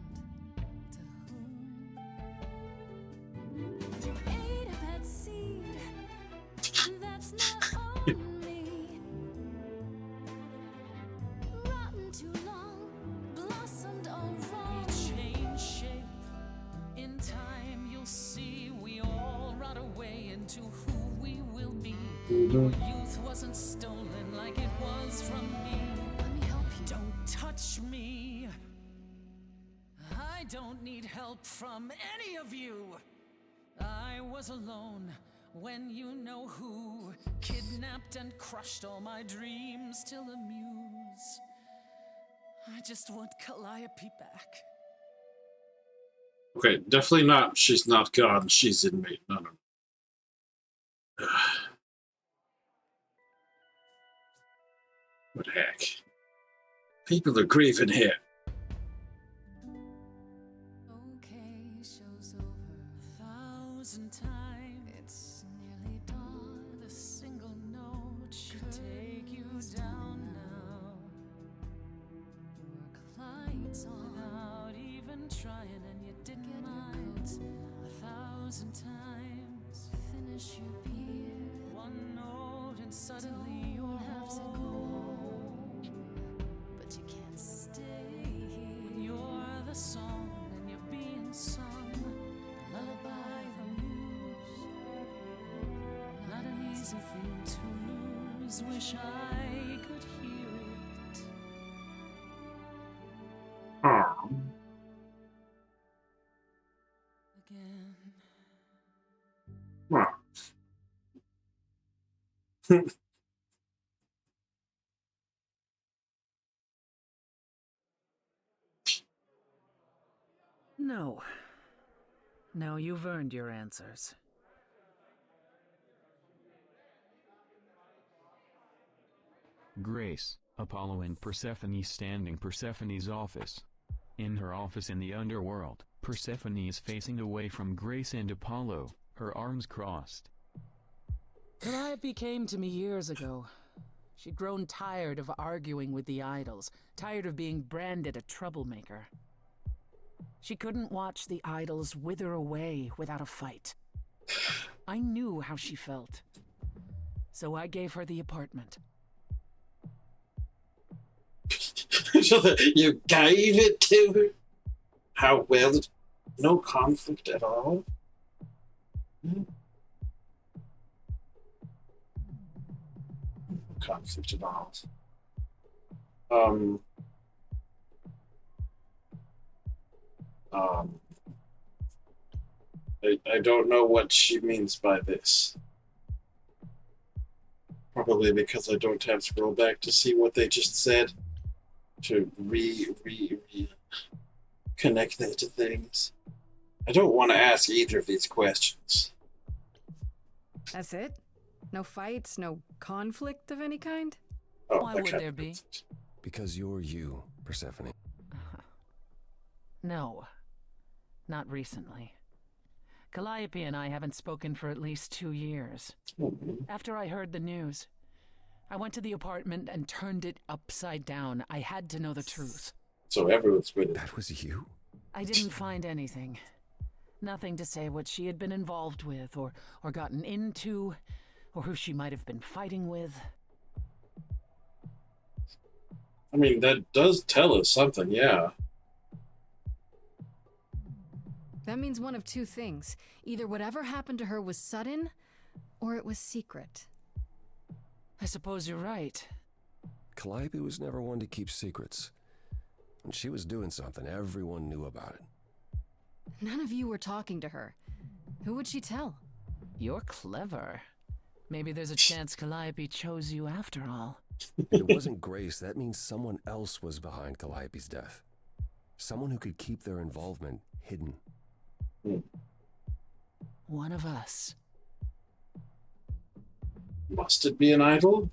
K: to whom? You ate a bad seed. That's not on me. Rotten too long, blossomed all
A: We
K: wrong.
A: change shape. In time, you'll see we all rot away into who we will be. Your youth wasn't stolen like it was from me.
K: Let me help you.
A: Don't touch me. I don't need help from any of you. I was alone when you know who kidnapped and crushed all my dreams till a muse. I just want Calliope back.
B: Okay, definitely not. She's not gone. She's inmate. No, no. What the heck? People are grieving here.
K: Okay, show's over.
A: 1,000 times.
K: It's nearly dawn.
A: The single note should take you down now.
K: We're
A: trying and you didn't mind 1,000 times.
K: Finish your beer.
A: One note and suddenly you'll
K: have to go home, but you can't stay here.
A: You're the song and you're being sung, lullaby the muse. Not an easy thing to lose. Wish I could hear it. Again.
J: No. No, you've earned your answers.
C: Grace, Apollo and Persephone standing Persephone's office. In her office in the underworld, Persephone is facing away from Grace and Apollo, her arms crossed.
J: Calliope came to me years ago. She'd grown tired of arguing with the idols, tired of being branded a troublemaker. She couldn't watch the idols wither away without a fight. I knew how she felt. So I gave her the apartment.
B: You gave it to her? How well? No conflict at all? No conflict at all. I don't know what she means by this. Probably because I don't have to scroll back to see what they just said. To connect that to things. I don't want to ask either of these questions.
H: That's it? No fights, no conflict of any kind?
B: Oh,
J: Why would there be?
D: Because you're you, Persephone.
J: No. Not recently. Calliope and I haven't spoken for at least 2 years. After I heard the news, I went to the apartment and turned it upside down. I had to know the truth.
B: So everyone's with it.
D: That was you?
J: I didn't find anything. Nothing to say what she had been involved with, or gotten into, or who she might have been fighting with.
B: I mean, that does tell us something, yeah.
H: That means one of two things. Either whatever happened to her was sudden, or it was secret.
J: I suppose you're right.
D: Calliope was never one to keep secrets. When she was doing something, everyone knew about it.
H: None of you were talking to her. Who would she tell?
J: You're clever. Maybe there's a chance Calliope chose you after all.
D: If it wasn't Grace, that means someone else was behind Calliope's death. Someone who could keep their involvement hidden.
J: One of us.
B: Must it be an idol?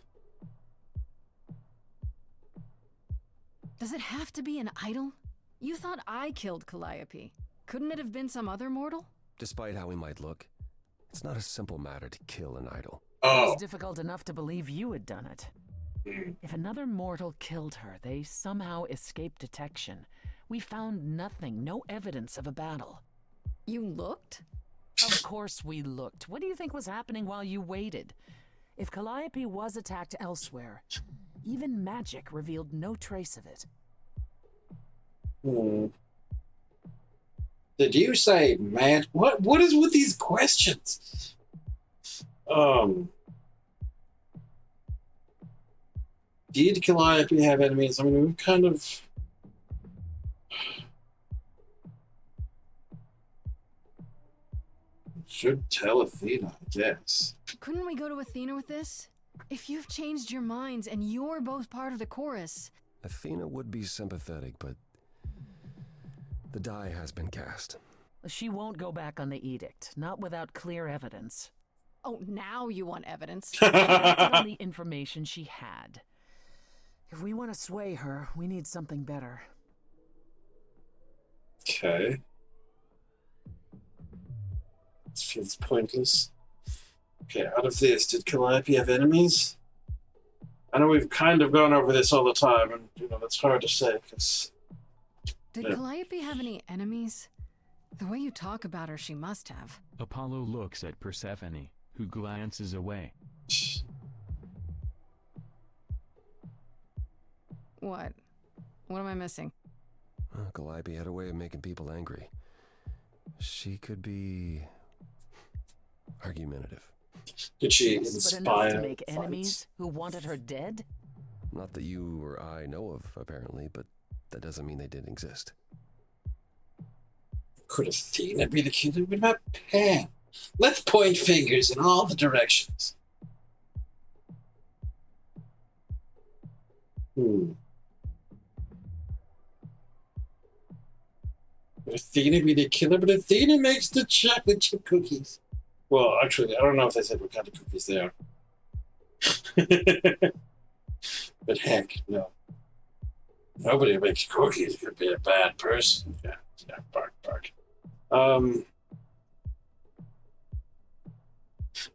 H: Does it have to be an idol? You thought I killed Calliope. Couldn't it have been some other mortal?
D: Despite how he might look, it's not a simple matter to kill an idol.
J: It
B: Oh,
J: was difficult enough to believe you had done it. If another mortal killed her, they somehow escaped detection. We found nothing, no evidence of a battle.
H: You looked?
J: Of course we looked. What do you think was happening while you waited? If Calliope was attacked elsewhere, even magic revealed no trace of it.
B: Did you say mad? What is with these questions? Did Calliope have enemies? I mean, we've kind of... Should tell Athena, I guess.
H: Couldn't we go to Athena with this? If you've changed your minds and you're both part of the chorus...
D: Athena would be sympathetic, but the die has been cast.
J: She won't go back on the edict, not without clear evidence.
H: Oh, now you want evidence.
J: She acted on the information she had. If we want to sway her, we need something better.
B: Okay. This feels pointless. Okay, out of this, did Calliope have enemies? I know we've kind of gone over this all the time, and, you know, that's hard to say, because
H: Did Calliope have any enemies? The way you talk about her, she must have.
C: Apollo looks at Persephone, who glances away.
H: What? What am I missing?
D: Calliope had a way of making people angry. She could be argumentative.
B: Did she
J: Yes, but enough
B: inspire
J: to make
B: fights?
J: enemies who wanted her dead?
D: Not that you or I know of, apparently, but that doesn't mean they didn't exist.
B: Could Athena be the killer? What about Pan? Let's point fingers in all the directions. Would Athena be the killer? But Athena makes the chocolate chip cookies. Well, actually, I don't know if they said what kind of cookies they are. But heck, no. Nobody who makes cookies could be a bad person. Yeah, bark, bark.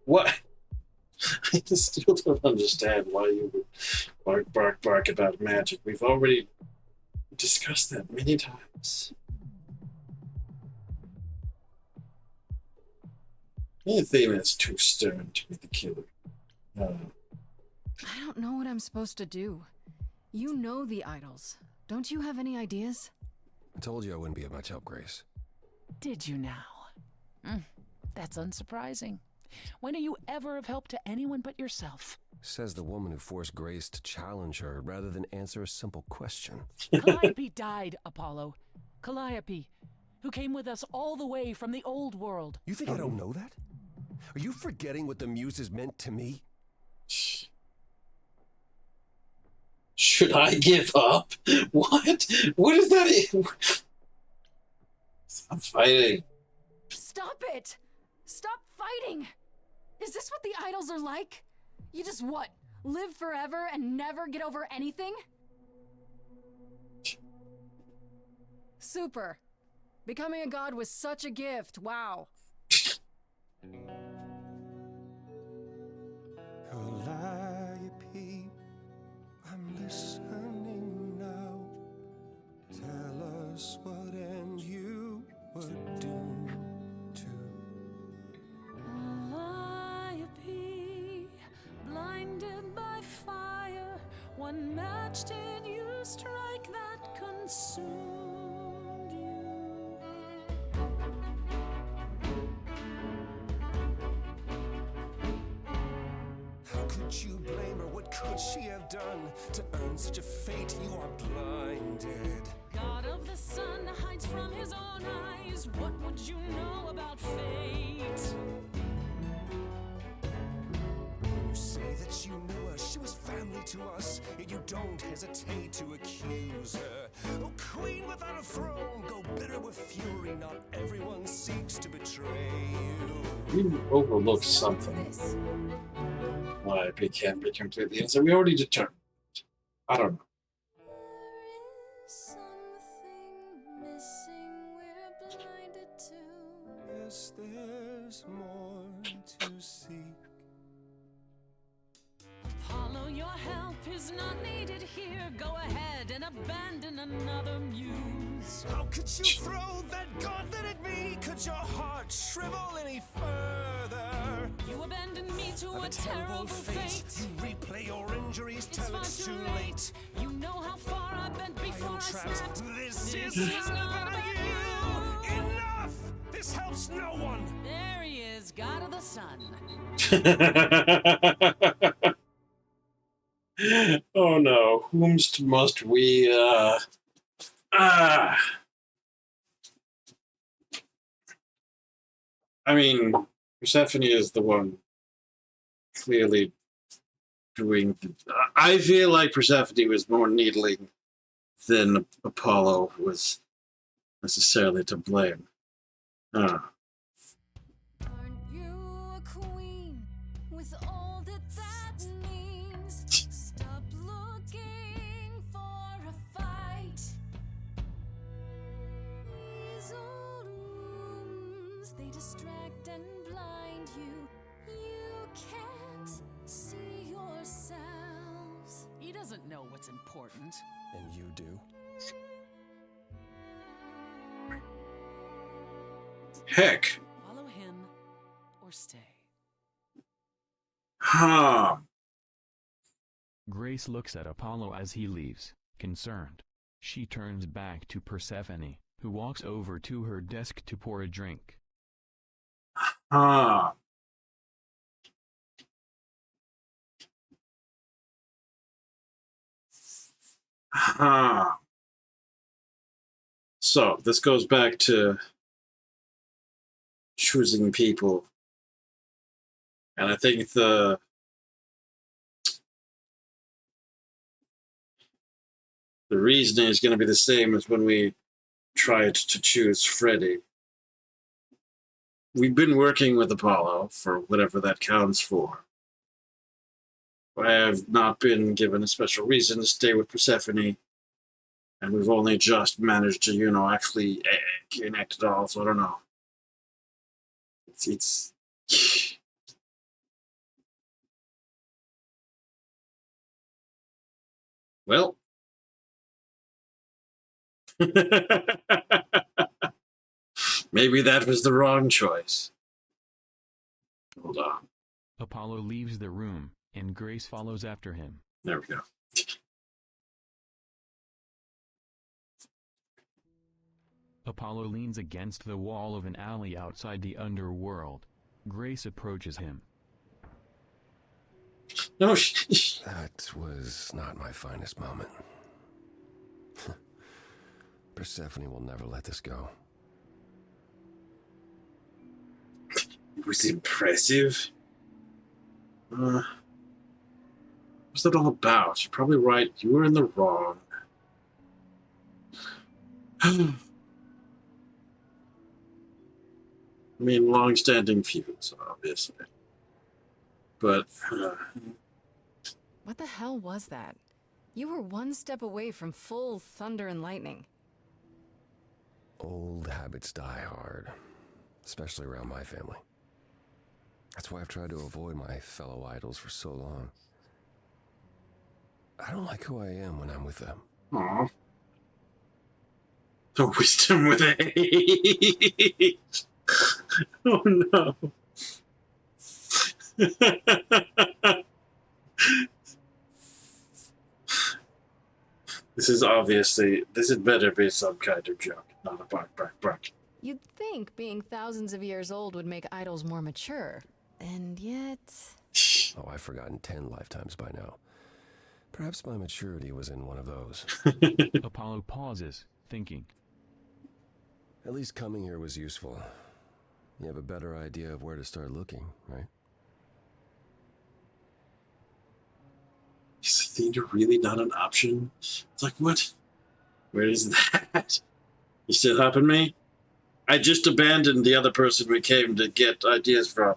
B: What? I just still don't understand why you would bark, bark, bark about magic. We've already discussed that many times. Athena is too stern to be the killer.
H: I don't know what I'm supposed to do. You know the idols. Don't you have any ideas?
D: I told you I wouldn't be of much help, Grace.
J: Did you now? That's unsurprising. When are you ever of help to anyone but yourself?
D: Says the woman who forced Grace to challenge her rather than answer a simple question.
J: Calliope died, Apollo. Calliope, who came with us all the way from the old world.
D: You think I don't know that? Are you forgetting what the Muses meant to me?
B: Should I give up? What? What is that? Stop fighting.
H: Stop it! Stop fighting! Is this what the idols are like? You just what? Live forever and never get over anything? Super. Becoming a god was such a gift. Wow.
F: Calliope, I'm listening now. Tell us what end you would do to.
A: Calliope, blinded by fire, one match did you strike that consumed you.
F: How could you blame her? What could she have done to earn such a fate? You are blinded.
A: God of the sun hides from his own eyes. What would you know about fate?
F: You say that you knew her, she was family to us, yet you don't hesitate to accuse her. Oh, queen without a throne, go bitter with fury. Not everyone seeks to betray you.
B: We overlooked something. Why we can't be completely innocent. We already determined. I don't know.
K: There is something missing we're blinded to.
F: Yes, there's more to seek.
A: Apollo, your help is not needed here. Go ahead and abandon another muse.
F: How could you throw that gauntlet at me? Could your heart shrivel any further?
A: You abandoned me to
F: Of
A: a terrible fate.
F: You replay your injuries
A: It's
F: till
A: far
F: it's
A: too
F: too
A: late.
F: late.
A: You know how far I bent
F: I
A: before
F: am
A: I
F: trapped.
A: snapped.
F: This
A: This
F: is
A: is
F: not
A: not
F: about
A: about
F: you. Enough! This helps no one.
A: There he is, God of the Sun.
B: Oh no, whomst must we, I mean, Persephone is the one clearly doing. I feel like Persephone was more needling than Apollo was necessarily to blame.
K: Aren't you a queen with all that that means? Stop looking for a fight. These old wounds, they distract and blind you. You can't see yourselves.
J: He doesn't know what's important.
D: And you do?
B: Heck.
J: Follow him or stay.
B: Huh.
C: Grace looks at Apollo as he leaves, concerned. She turns back to Persephone, who walks over to her desk to pour a drink.
B: Huh. Huh. So, this goes back to choosing people. And I think the reasoning is going to be the same as when we tried to choose Freddy. We've been working with Apollo for whatever that counts for. I have not been given a special reason to stay with Persephone, and we've only just managed to, actually connect it all, so I don't know. It's well. Maybe that was the wrong choice. Hold on.
C: Apollo leaves the room, and Grace follows after him.
B: There we go.
C: Apollo leans against the wall of an alley outside the underworld. Grace approaches him.
B: No,
D: That was not my finest moment. Persephone will never let this go.
B: it was impressive. What's that all about? You're probably right. You were in the wrong. I mean, long-standing feuds, obviously. But
H: What the hell was that? You were one step away from full thunder and lightning.
D: Old habits die hard, especially around my family. That's why I've tried to avoid my fellow idols for so long. I don't like who I am when I'm with them.
B: aw. The wisdom with age. Oh no. This had better be some kind of joke, not a bark.
H: You'd think being thousands of years old would make idols more mature. And yet...
D: Oh, I've forgotten 10 lifetimes by now. Perhaps my maturity was in one of those.
C: Apollo pauses, thinking.
D: At least coming here was useful. You have a better idea of where to start looking, right?
B: Is Athena really not an option? It's like, what? Where is that? You still helping me? I just abandoned the other person we came to get ideas from.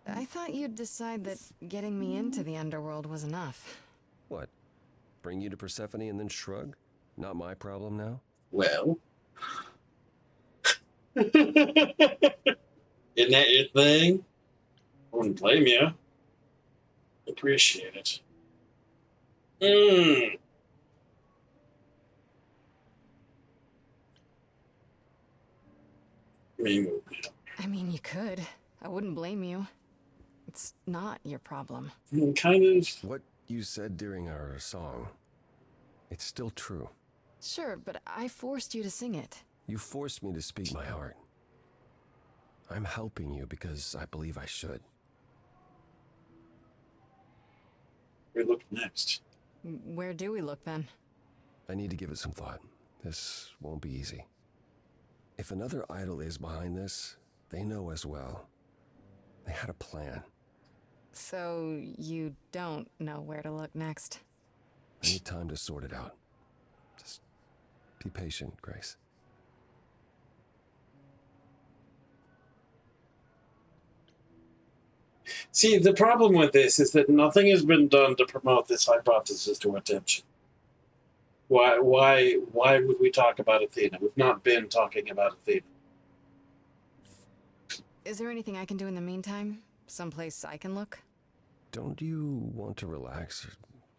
H: I thought you'd decide that getting me into the underworld was enough.
D: What? Bring you to Persephone and then shrug? Not my problem now?
B: Well. Isn't that your thing? I wouldn't blame you. Appreciate it.
H: I mean, you could. I wouldn't blame you. It's not your problem.
B: Kind of.
D: What you said during our song, it's still true.
H: Sure, but I forced you to sing it.
D: You forced me to speak my heart. I'm helping you because I believe I should.
B: Where look next?
H: Where do we look then?
D: I need to give it some thought. This won't be easy. If another idol is behind this, they know as well. They had a plan.
H: So you don't know where to look next?
D: I need time to sort it out. Just be patient, Grace.
B: See, the problem with this is that nothing has been done to promote this hypothesis to attention. Why would we talk about Athena? We've not been talking about Athena.
H: Is there anything I can do in the meantime? Someplace I can look?
D: Don't you want to relax?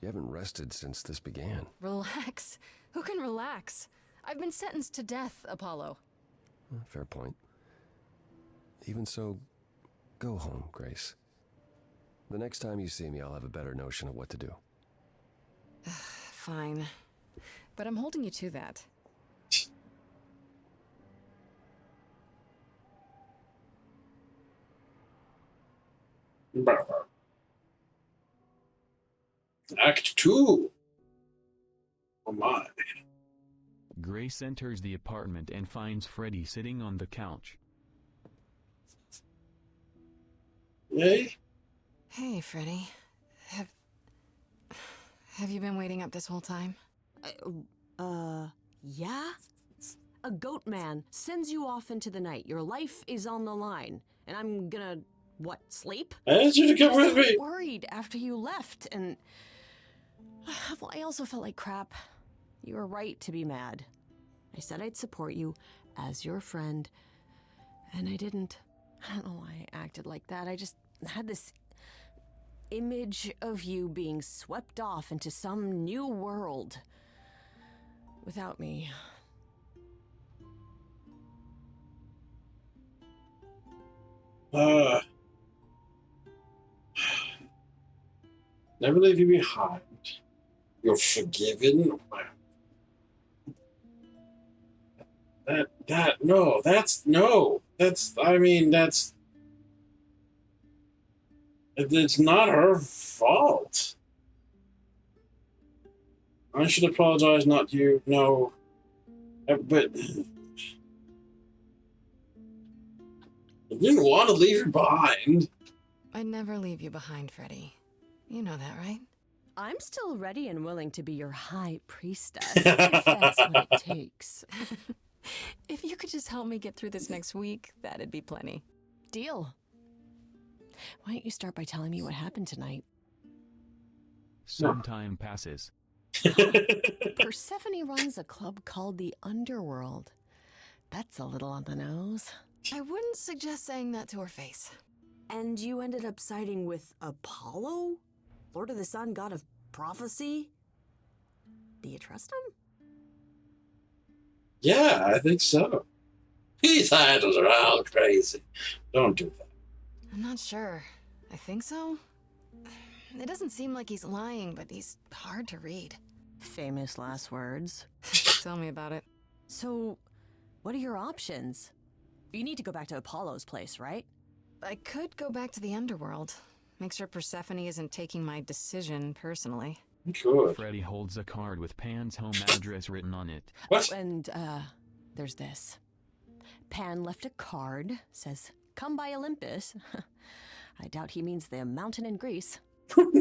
D: You haven't rested since this began.
H: Relax? Who can relax? I've been sentenced to death, Apollo.
D: Fair point. Even so, go home, Grace. The next time you see me, I'll have a better notion of what to do.
H: Fine. But I'm holding you to that.
B: Act 2. Oh my.
C: Grace enters the apartment and finds Freddy sitting on the couch.
B: Yay?
H: Hey, Freddy. Have you been waiting up this whole time?
E: Yeah? A goat man sends you off into the night. Your life is on the line. And I'm gonna, what, sleep?
B: I asked you to come with
E: I was
B: me.
E: so worried after you left, and... Well, I also felt like crap. You were right to be mad. I said I'd support you as your friend, and I didn't. I don't know why I acted like that. I just had this image of you being swept off into some new world without me.
B: Never leave you behind. You're forgiven. It's not her fault. I should apologize, not you. No. But I didn't want to leave you behind.
H: I'd never leave you behind, Freddy. You know that, right?
E: I'm still ready and willing to be your high priestess, if that's what it takes.
H: If you could just help me get through this next week, that'd be plenty.
E: Deal. Why don't you start by telling me what happened tonight?
C: Some time passes.
E: Persephone runs a club called the Underworld. That's a little on the nose.
H: I wouldn't suggest saying that to her face.
E: And you ended up siding with Apollo? Lord of the Sun, god of prophecy? Do you trust him?
B: Yeah, I think so. These idols are all crazy. Don't do that.
H: I'm not sure. I think so. It doesn't seem like he's lying, but he's hard to read.
E: Famous last words.
H: Tell me about it.
E: So, what are your options? You need to go back to Apollo's place, right?
H: I could go back to the underworld. Make sure Persephone isn't taking my decision personally.
B: Good.
C: Freddy holds a card with Pan's home address written on it.
B: What?
E: And, there's this. Pan left a card, says, "Come by Olympus." I doubt he means the mountain in Greece.
B: Card.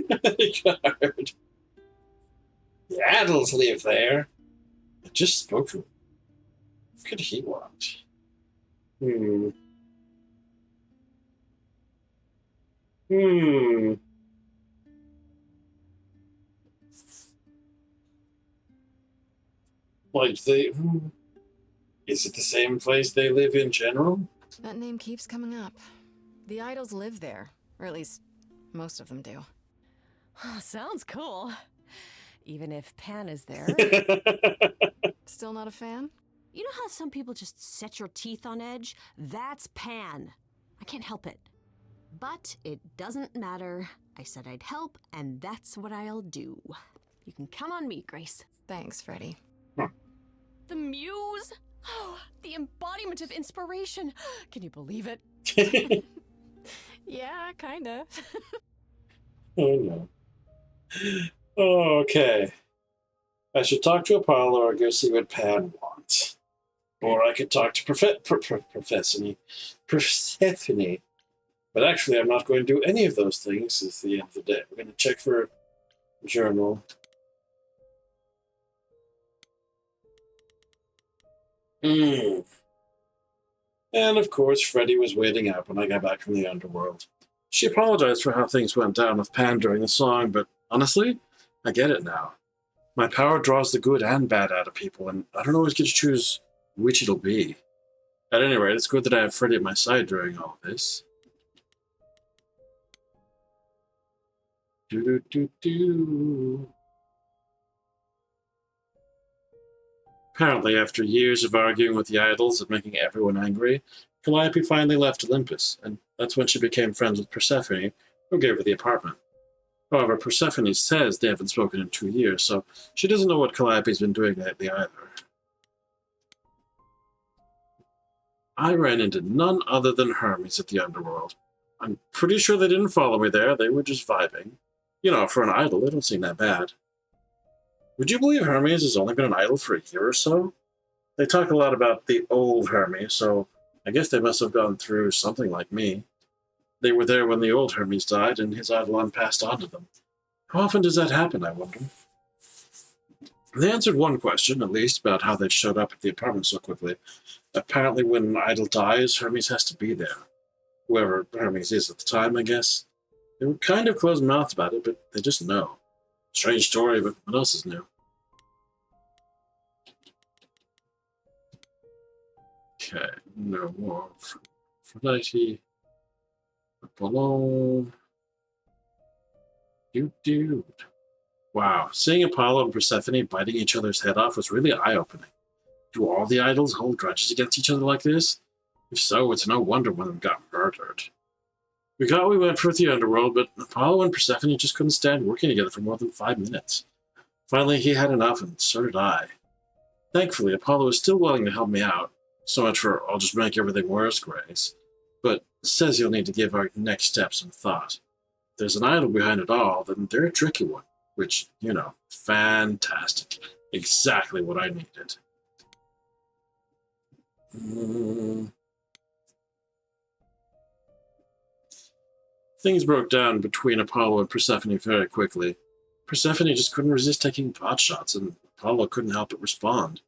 B: The adults live there. I just spoke to him. What could he want? Like is it the same place they live in general?
H: That name keeps coming up. The idols live there, or at least most of them do.
E: Sounds cool. Even if Pan is there.
H: Still not a fan?
E: You know how some people just set your teeth on edge? That's Pan. I can't help it. But it doesn't matter. I said I'd help, and that's what I'll do. You can count on me, Grace.
H: Thanks, Freddy.
E: The muse? Oh, the embodiment of inspiration. Can you believe it?
H: Yeah, kinda.
B: Oh no. Okay. I should talk to Apollo or go see what Pan wants. Or I could talk to Persephone. But actually, I'm not going to do any of those things at the end of the day. We're going to check for a journal. And of course, Freddy was waiting up when I got back from the underworld. She apologized for how things went down with Pan during the song, but honestly, I get it now. My power draws the good and bad out of people, and I don't always get to choose which it'll be. At any rate, it's good that I have Freddy at my side during all this. Do-do-do-do. Apparently, after years of arguing with the idols and making everyone angry, Calliope finally left Olympus, and that's when she became friends with Persephone, who gave her the apartment. However, Persephone says they haven't spoken in 2 years, so she doesn't know what Calliope's been doing lately either. I ran into none other than Hermes at the underworld. I'm pretty sure they didn't follow me there, they were just vibing. You know, for an idol, they don't seem that bad. Would you believe Hermes has only been an idol for a year or so? They talk a lot about the old Hermes, so I guess they must have gone through something like me. They were there when the old Hermes died, and his eidolon passed on to them. How often does that happen, I wonder? They answered one question, at least, about how they showed up at the apartment so quickly. Apparently, when an idol dies, Hermes has to be there. Whoever Hermes is at the time, I guess. They were kind of closed-mouthed about it, but they just know. Strange story, but what else is new? Okay, no more. Aphrodite. Apollo. Dude. Wow, seeing Apollo and Persephone biting each other's head off was really eye-opening. Do all the idols hold grudges against each other like this? If so, it's no wonder one of them got murdered. We got what we went for with the underworld, but Apollo and Persephone just couldn't stand working together for more than 5 minutes. Finally, he had enough, and so did I. Thankfully, Apollo was still willing to help me out. So much for I'll just make everything worse, Grace. But says you'll need to give our next steps some thought. If there's an idol behind it all, then they're a tricky one. Which, you know, fantastic. Exactly what I needed. Things broke down between Apollo and Persephone very quickly. Persephone just couldn't resist taking pot shots, and Apollo couldn't help but respond.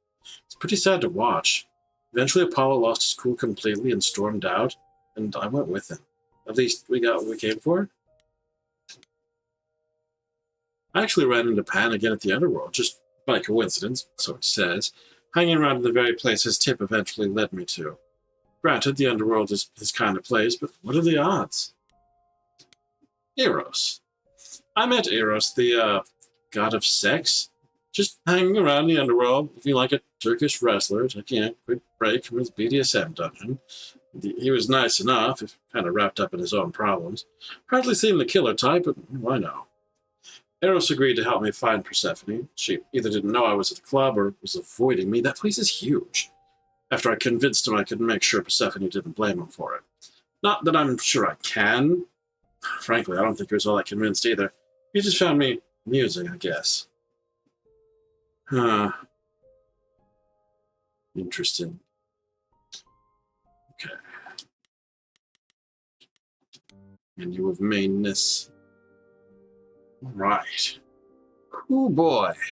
B: It's pretty sad to watch. Eventually, Apollo lost his cool completely and stormed out, and I went with him. At least we got what we came for. I actually ran into Pan again at the underworld, just by coincidence, so it says, hanging around in the very place his tip eventually led me to. Granted, the underworld is his kind of place, but what are the odds? Eros. I met Eros, the, god of sex, just hanging around the underworld, looking like a Turkish wrestler, taking a quick break from his BDSM dungeon. He was nice enough, if kind of wrapped up in his own problems. Hardly seemed the killer type, but why no? Eros agreed to help me find Persephone. She either didn't know I was at the club or was avoiding me. That place is huge. After I convinced him I could make sure Persephone didn't blame him for it. Not that I'm sure I can. Frankly, I don't think he was all that convinced either. He just found me amusing, I guess. Huh. Interesting. Okay. Menu of mainness. Right. Oh boy.